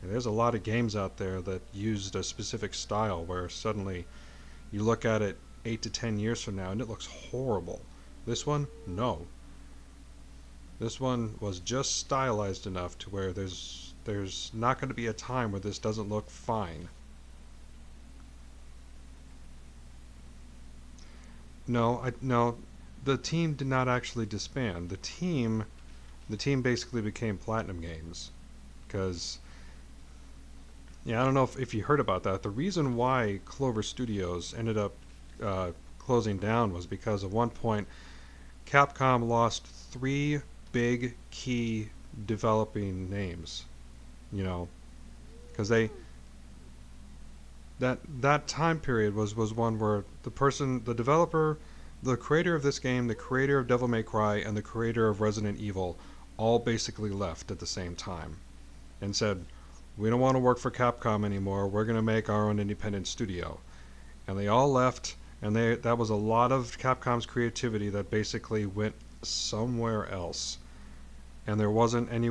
And there's a lot of games out there that used a specific style where suddenly you look at it 8 to 10 years from now and it looks horrible. This one, no. This one was just stylized enough to where there's not going to be a time where this doesn't look fine. No, the team did not actually disband. The team basically became Platinum Games because yeah, I don't know if you heard about that. The reason why Clover Studios ended up closing down was because at one point Capcom lost three big key developing names. You know, because that time period was one where the developer, the creator of this game, the creator of Devil May Cry, and the creator of Resident Evil all basically left at the same time and said, we don't want to work for Capcom anymore. We're going to make our own independent studio. And they all left, and that was a lot of Capcom's creativity that basically went somewhere else. And there wasn't any,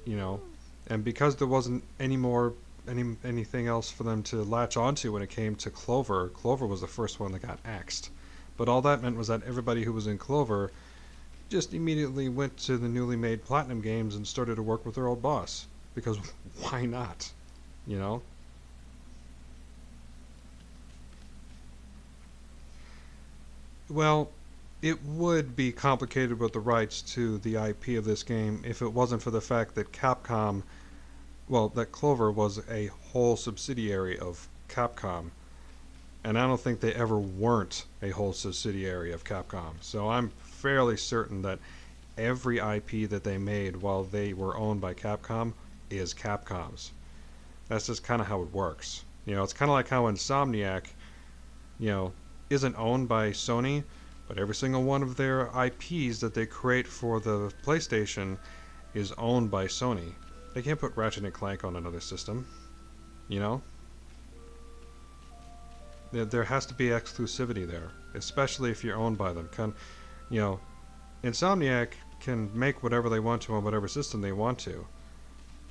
and because there wasn't anything else for them to latch onto when it came to Clover. Clover was the first one that got axed. But all that meant was that everybody who was in Clover just immediately went to the newly made Platinum Games and started to work with their old boss. Because why not? You know? Well, it would be complicated with the rights to the IP of this game if it wasn't for the fact that that Clover was a whole subsidiary of Capcom. And I don't think they ever weren't a whole subsidiary of Capcom. So I'm fairly certain that every IP that they made while they were owned by Capcom is Capcom's. That's just kind of how it works. It's kind of like how Insomniac, you know, isn't owned by Sony, but every single one of their IPs that they create for the PlayStation is owned by Sony. They can't put Ratchet and Clank on another system, you know? There has to be exclusivity there, especially if you're owned by them. You know, Insomniac can make whatever they want to on whatever system they want to,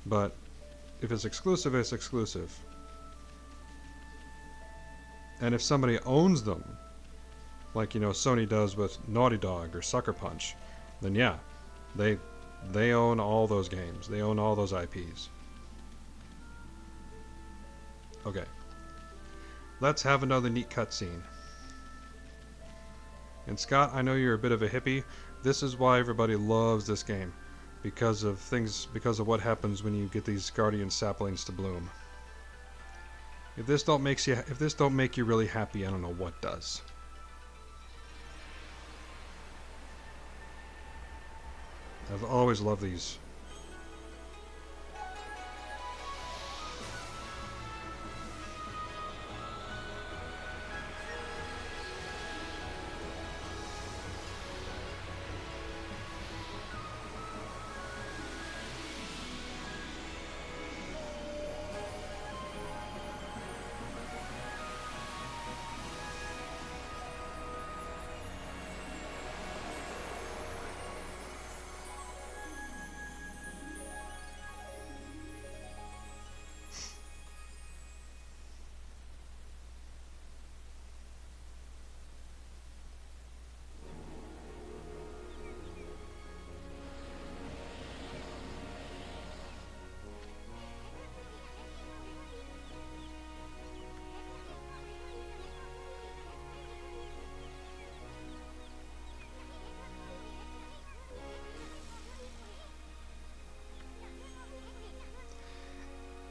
but if it's exclusive, it's exclusive. And if somebody owns them, like Sony does with Naughty Dog or Sucker Punch, then yeah, they own all those games. They own all those IPs. Okay. Let's have another neat cutscene. And Scott, I know you're a bit of a hippie. This is why everybody loves this game. Because of what happens when you get these guardian saplings to bloom. If this don't make you really happy, I don't know what does. I've always loved these.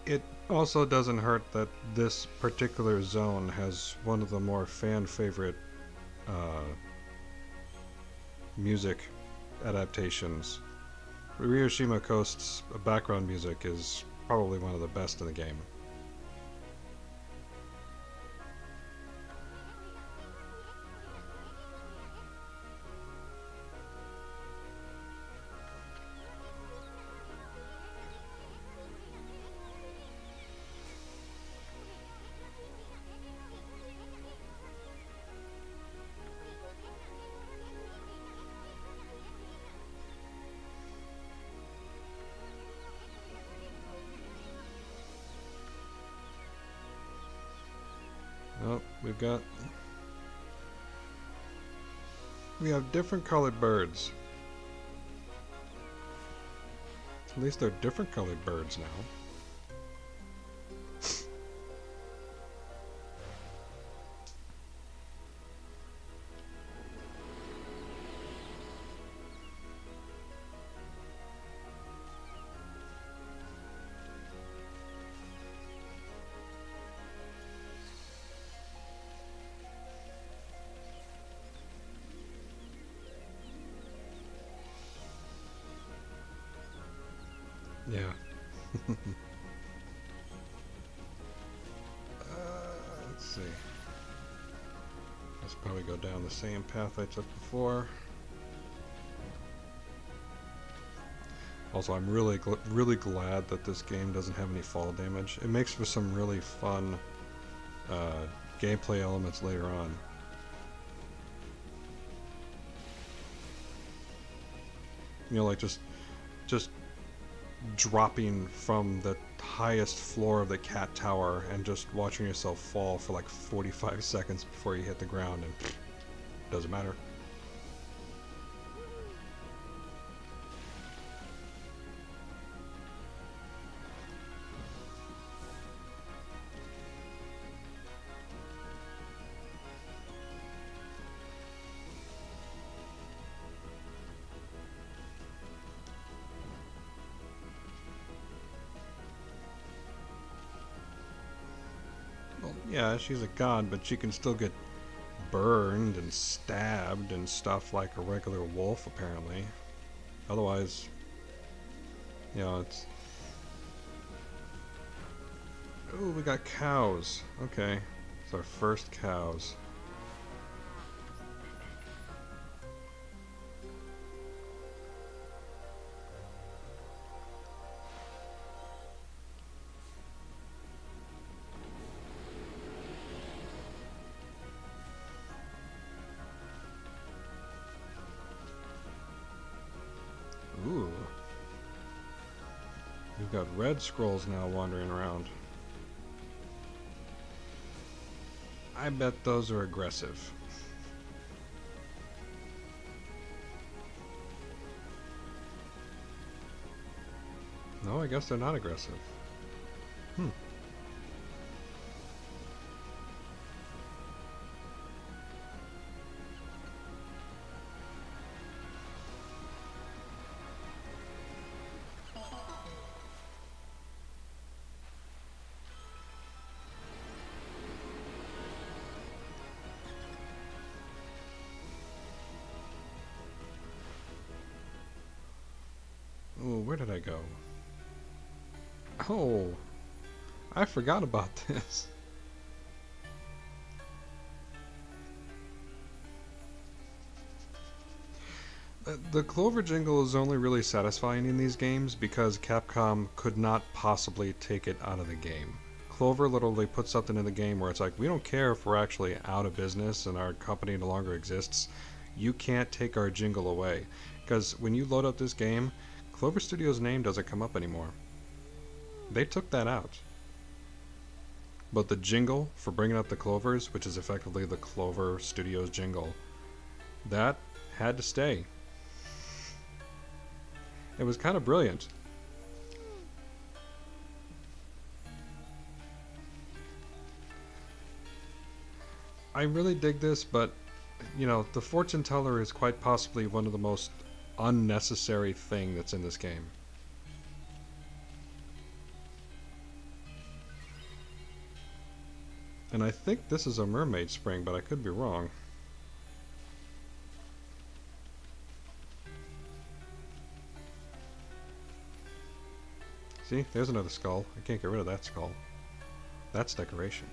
It also doesn't hurt that this particular zone has one of the more fan favorite uh, music adaptations. Ryoshima Coast's background music is probably one of the best in the game. we've got... We have different colored birds. At least they're different colored birds now. Yeah. Let's see. Let's probably go down the same path I took before. Also, I'm really glad that this game doesn't have any fall damage. It makes for some really fun gameplay elements later on. You know, like just dropping from the highest floor of the cat tower and just watching yourself fall for like 45 seconds before you hit the ground, and doesn't matter. Well, yeah, she's a god, but she can still get burned and stabbed and stuff like a regular wolf, apparently. Otherwise, you know, it's... Ooh, we got cows. Okay, it's our first cows. Ooh. We've got red scrolls now wandering around. I bet those are aggressive. No, I guess they're not aggressive. Hmm. Oh, where did I go? Oh, I forgot about this. The Clover jingle is only really satisfying in these games because Capcom could not possibly take it out of the game. Clover literally put something in the game where it's like, we don't care if we're actually out of business and our company no longer exists. You can't take our jingle away. Because when you load up this game, Clover Studios' name doesn't come up anymore. They took that out. But the jingle for bringing up the Clovers, which is effectively the Clover Studios jingle, that had to stay. It was kind of brilliant. I really dig this, but, you know, the fortune teller is quite possibly one of the most unnecessary thing that's in this game. And I think this is a mermaid spring, but I could be wrong. See, there's another skull. I can't get rid of that skull. That's decoration.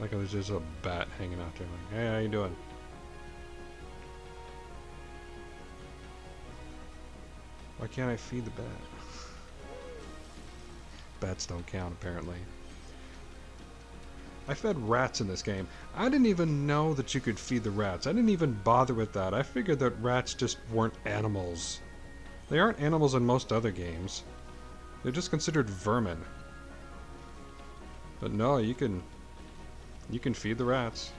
Like there's just a bat hanging out there like, hey, how you doing? Why can't I feed the bat? Bats don't count, apparently. I fed rats in this game. I didn't even know that you could feed the rats. I didn't even bother with that. I figured that rats just weren't animals. They aren't animals in most other games. They're just considered vermin. But no, you can feed the rats.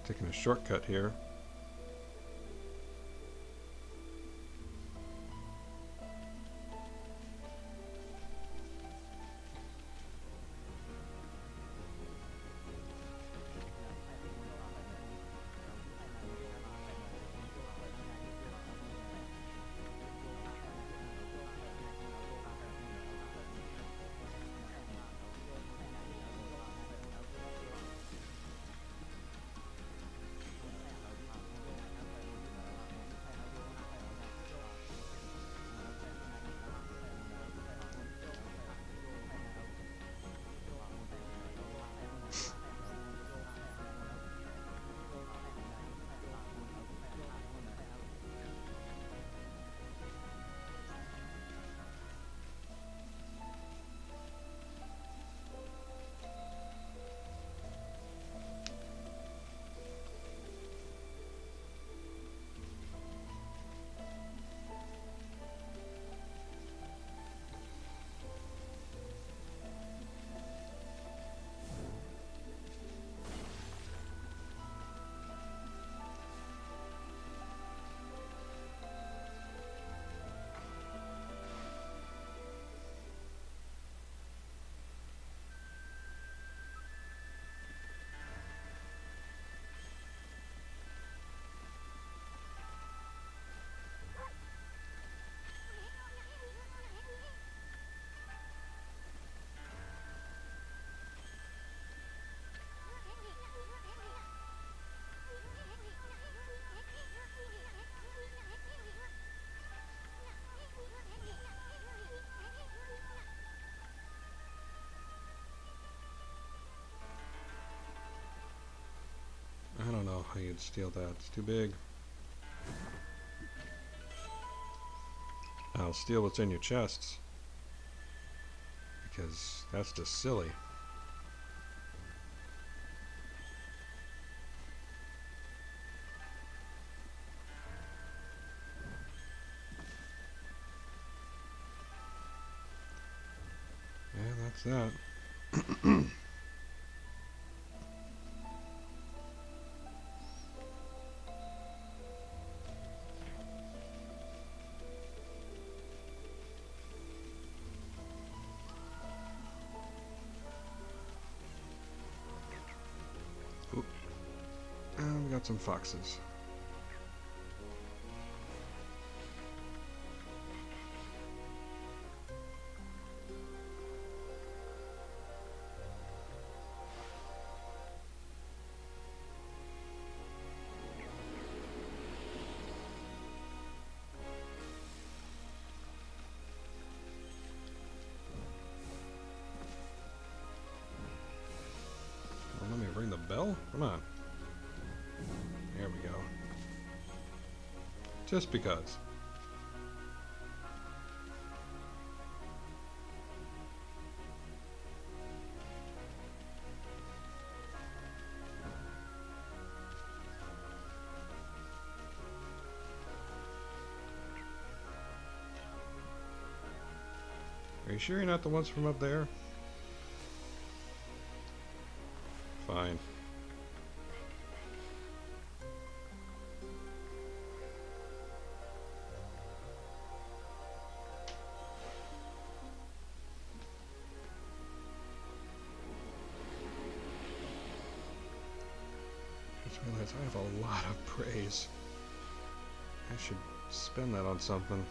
Taking a shortcut here. I don't know how you'd steal that. It's too big. I'll steal what's in your chests. Because that's just silly. Yeah, that's that. Oop. And we got some foxes. Well, let me ring the bell. Come on. There we go. Just because. Are you sure you're not the ones from up there? Fine. I just realized I have a lot of praise. I should spend that on something.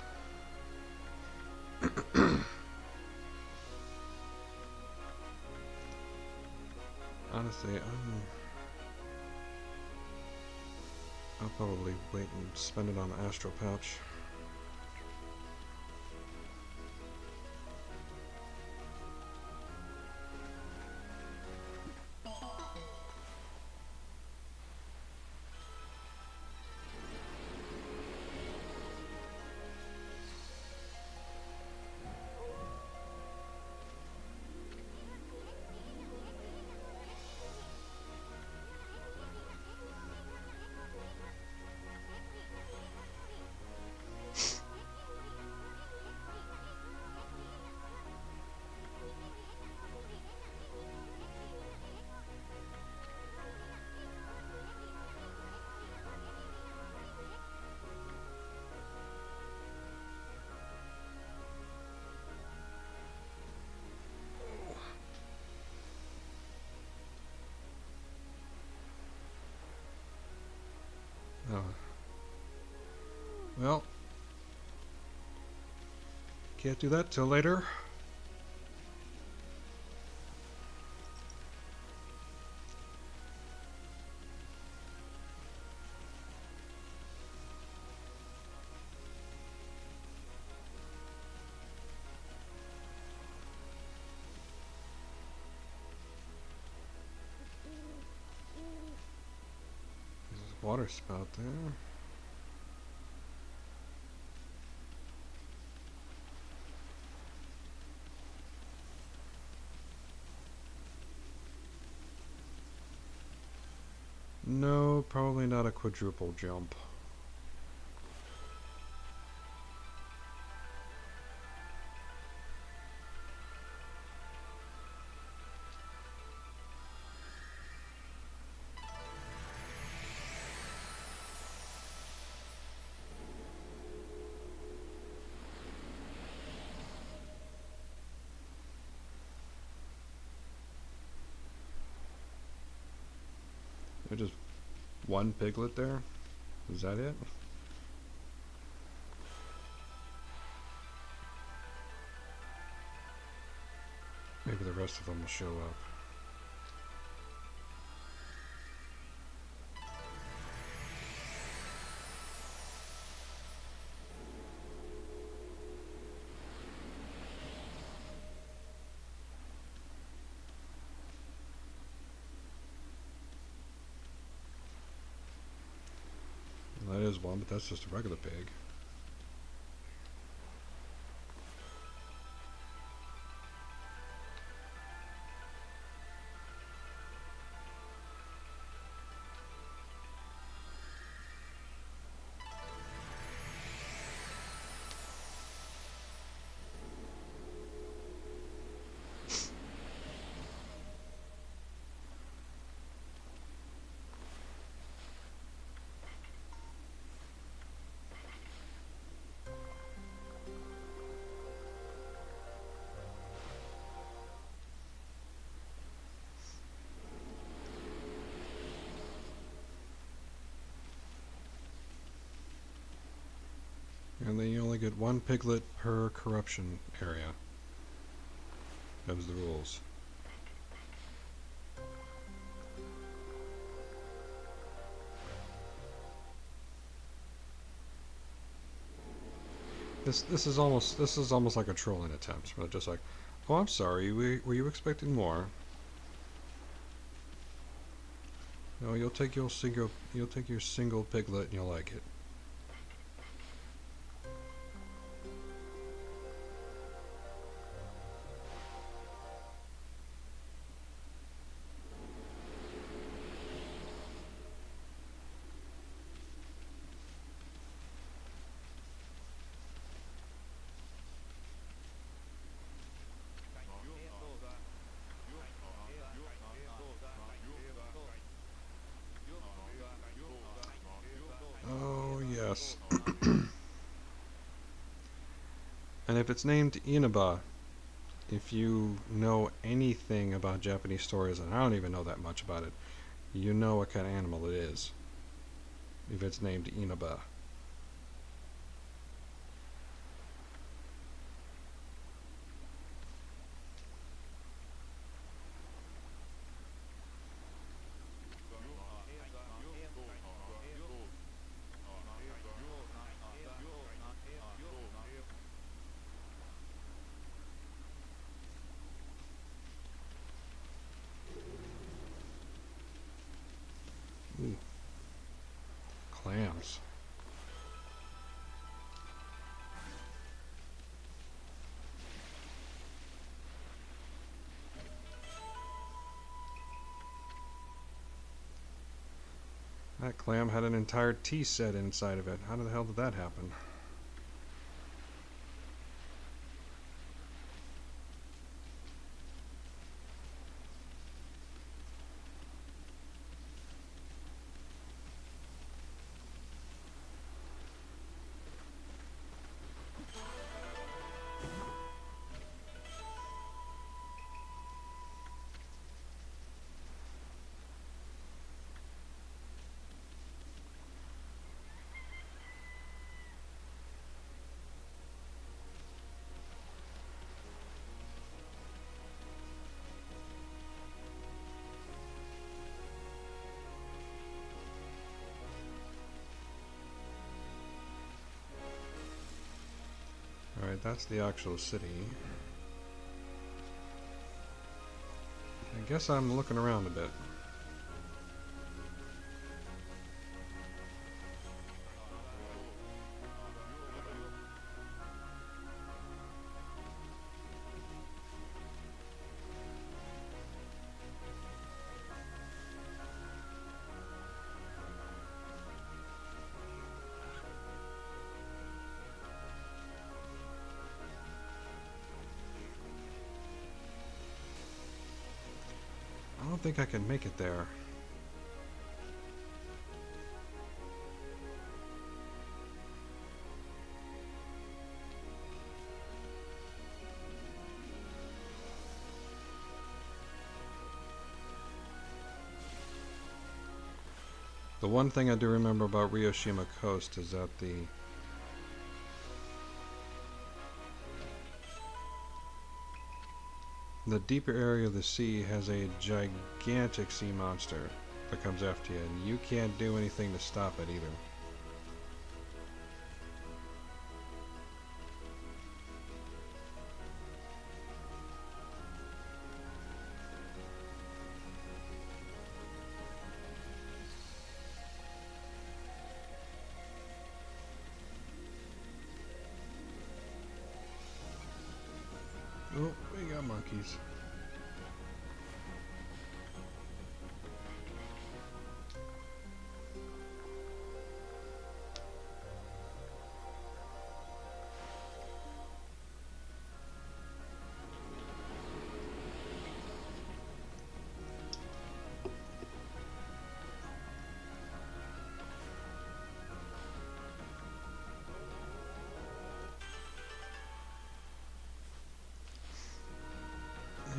Honestly, I'll probably wait and spend it on the Astro Pouch. Well, can't do that till later. There's a water spout there. No, probably not a quadruple jump. There's just one piglet there? Is that it? Maybe the rest of them will show up. That is one, but that's just a regular pig. And then you only get one piglet per corruption area. That was the rules. This is almost like a trolling attempt. Where they're just like, oh, I'm sorry. Were you expecting more? No, you'll take your single piglet and you'll like it. Oh yes. And if it's named Inaba, if you know anything about Japanese stories, and I don't even know that much about it, you know what kind of animal it is. If it's named Inaba. Ooh, clams. That clam had an entire tea set inside of it. How the hell did that happen? Alright, that's the actual city. I guess I'm looking around a bit. I don't think I can make it there. The one thing I do remember about Ryoshima Coast is that the deeper area of the sea has a gigantic sea monster that comes after you, and you can't do anything to stop it either. Oh, we got monkeys.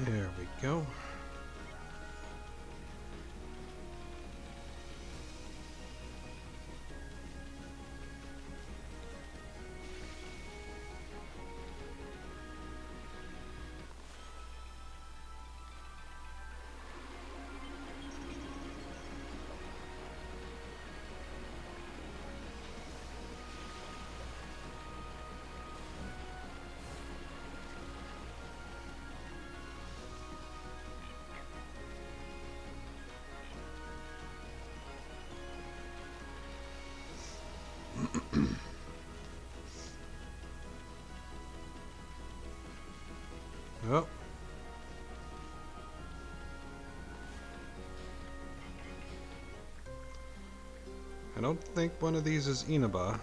There we go. Oh. I don't think one of these is Inaba.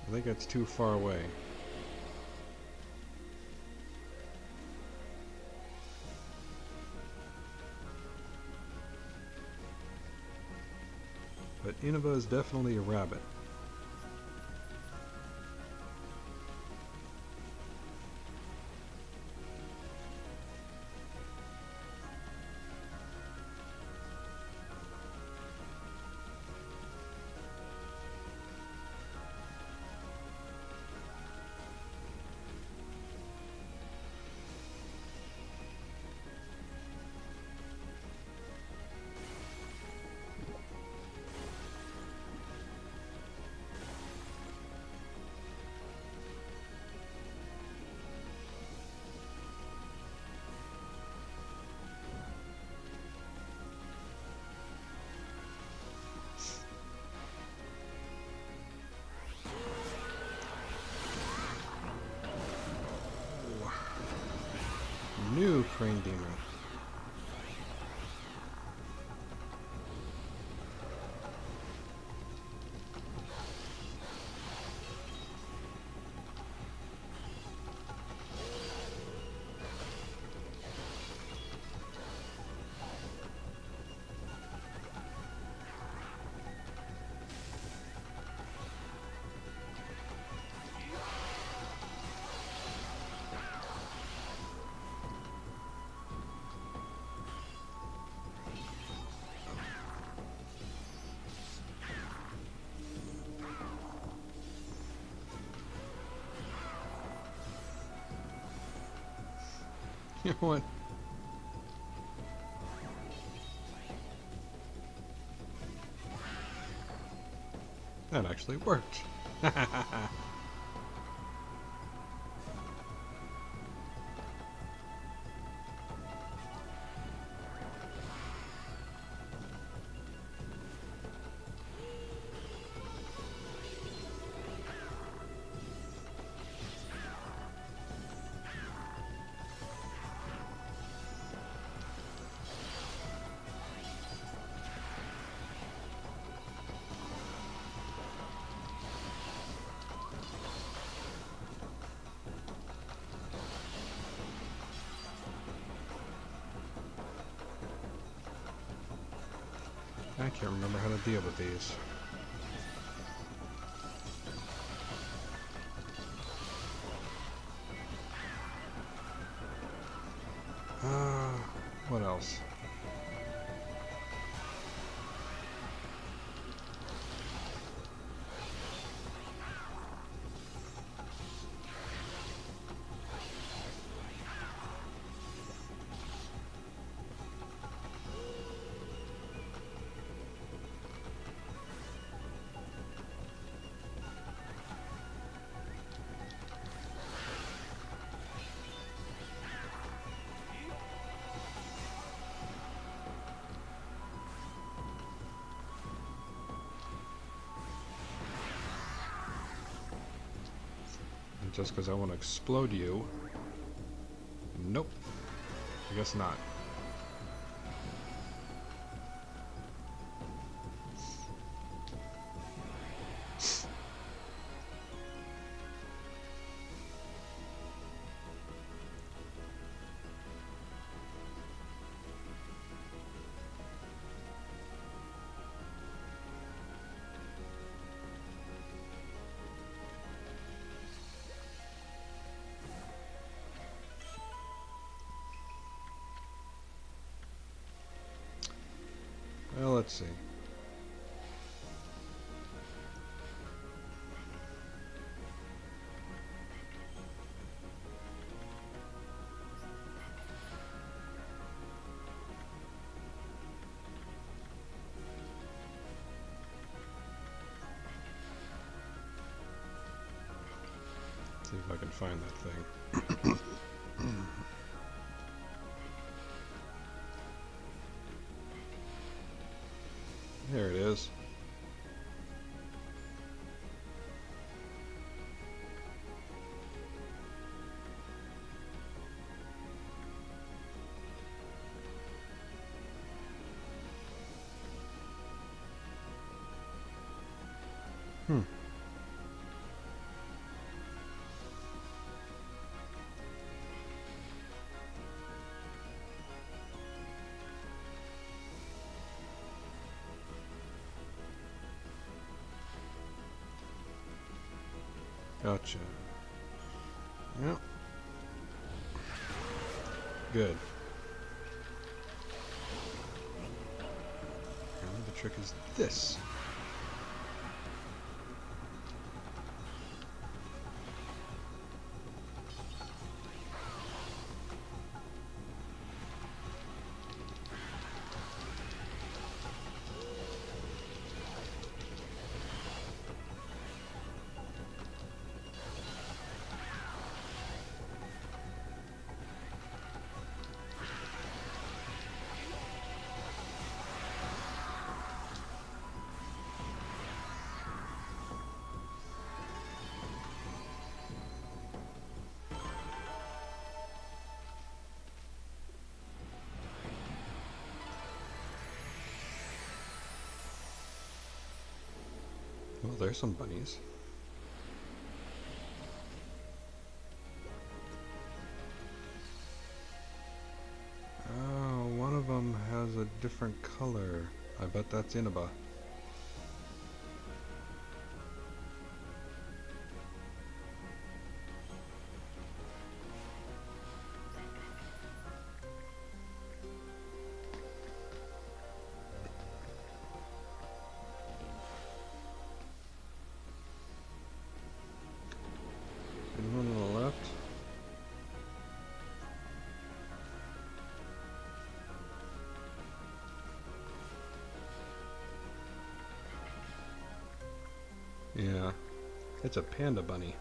I think it's too far away. But Inaba is definitely a rabbit. New crane demon. You know what? That actually worked. I can't remember how to deal with these. What else? And just because I want to explode you. Nope. I guess not. Well, let's see. See if I can find that thing. There it is. Hmm. Gotcha. Yep. Good. Now the trick is this. Well, there's some bunnies. Oh, one of them has a different color. I bet that's Inaba. Anyone on the left? Yeah, it's a panda bunny.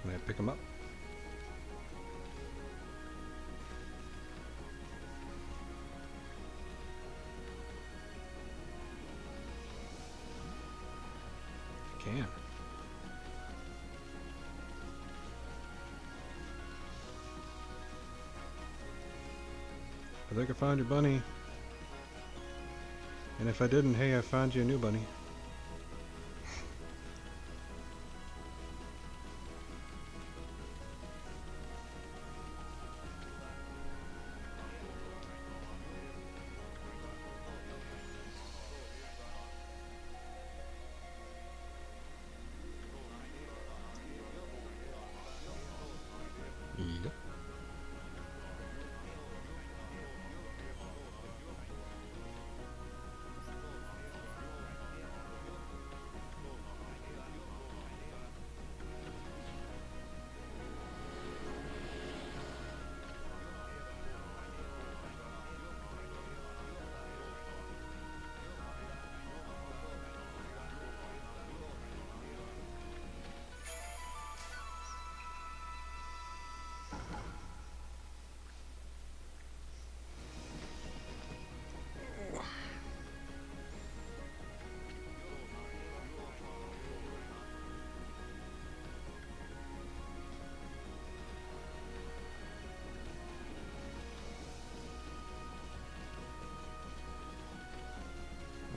Can I pick him up? I can. I think I found your bunny. And if I didn't, hey, I found you a new bunny. Yep.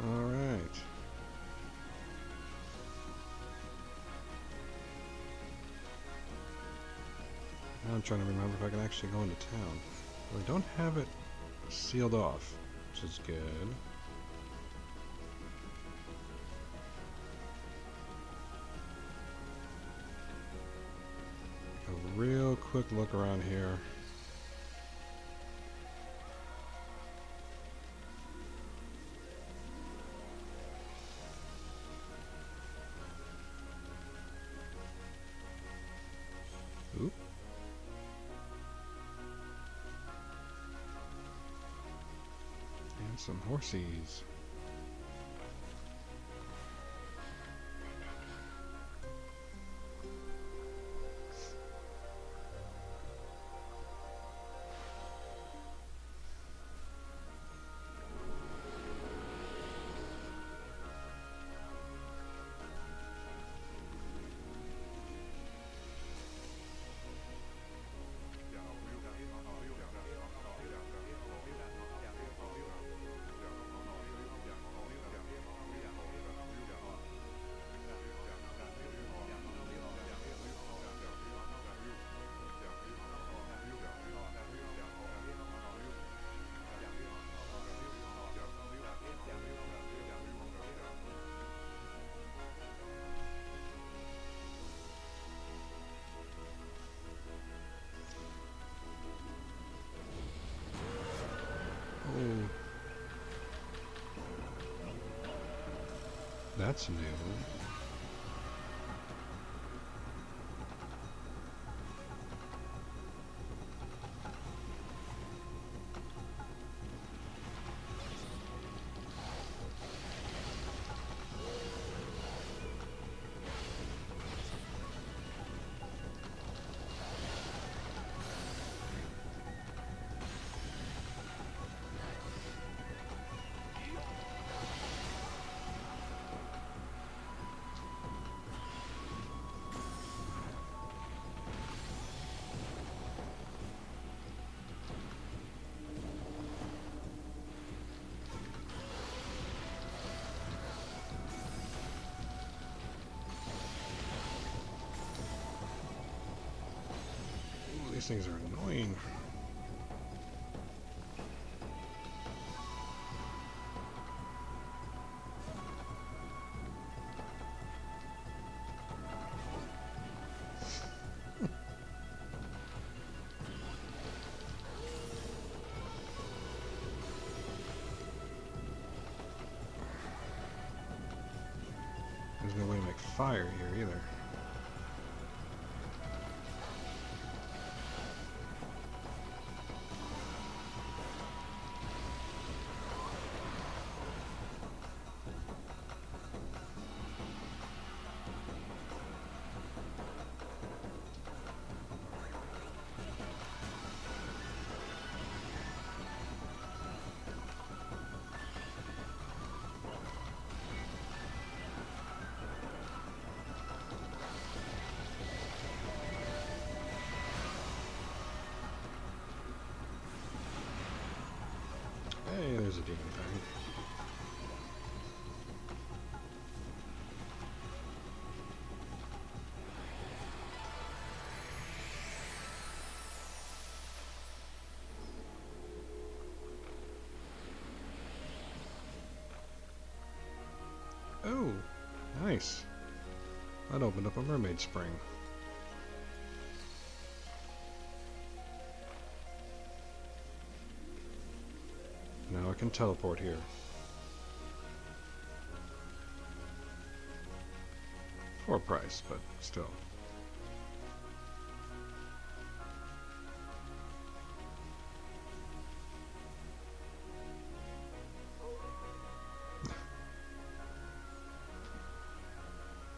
Alright. Now I'm trying to remember if I can actually go into town. Well, I don't have it sealed off, which is good. A real quick look around here. Oop. And some horsies. Oh, that's new. Ooh, these things are annoying. There's no way my like fire here either. Hey, there's a demon thing. Oh, nice. That opened up a mermaid spring. Now I can teleport here. For a price, but still.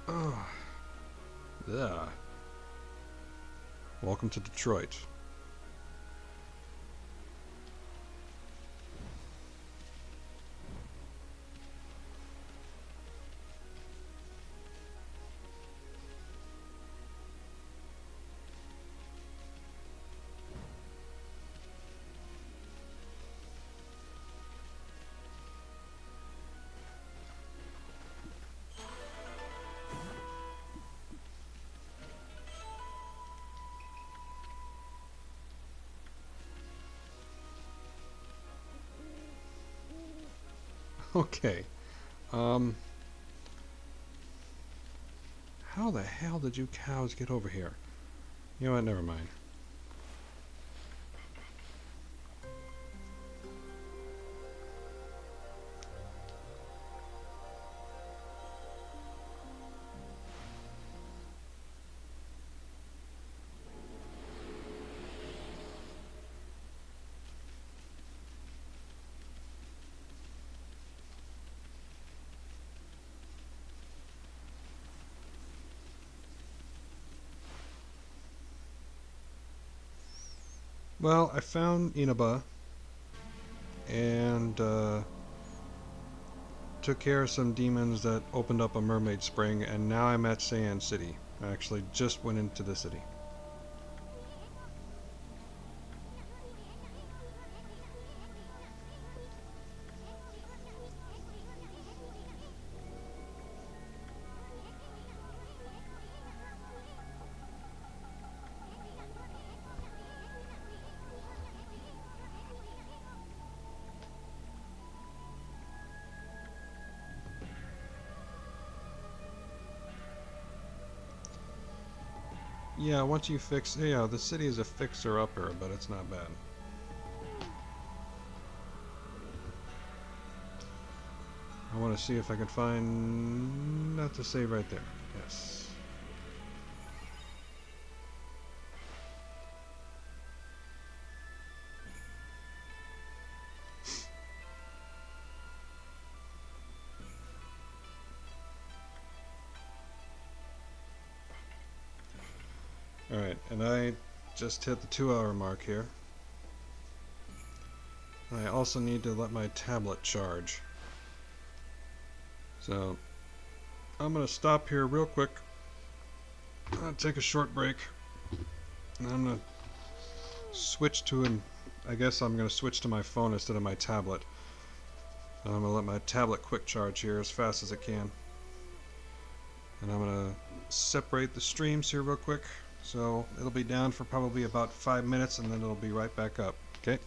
Oh, yeah. Welcome to Detroit. Okay. Um, how the hell did you cows get over here? You know what, never mind. Well, I found Inaba and took care of some demons that opened up a mermaid spring, and now I'm at Sand City. I actually just went into the city. Yeah, once you fix... Yeah, the city is a fixer-upper, but it's not bad. I want to see if I can find... Not to save right there. Yes. Alright, and I just hit the 2-hour mark here. I also need to let my tablet charge. So, I'm going to stop here real quick. Take a short break. And I'm going to switch to an... I guess I'm going to switch to my phone instead of my tablet. And I'm going to let my tablet quick charge here as fast as it can. And I'm going to separate the streams here real quick. So it'll be down for probably about 5 minutes and then it'll be right back up. Okay?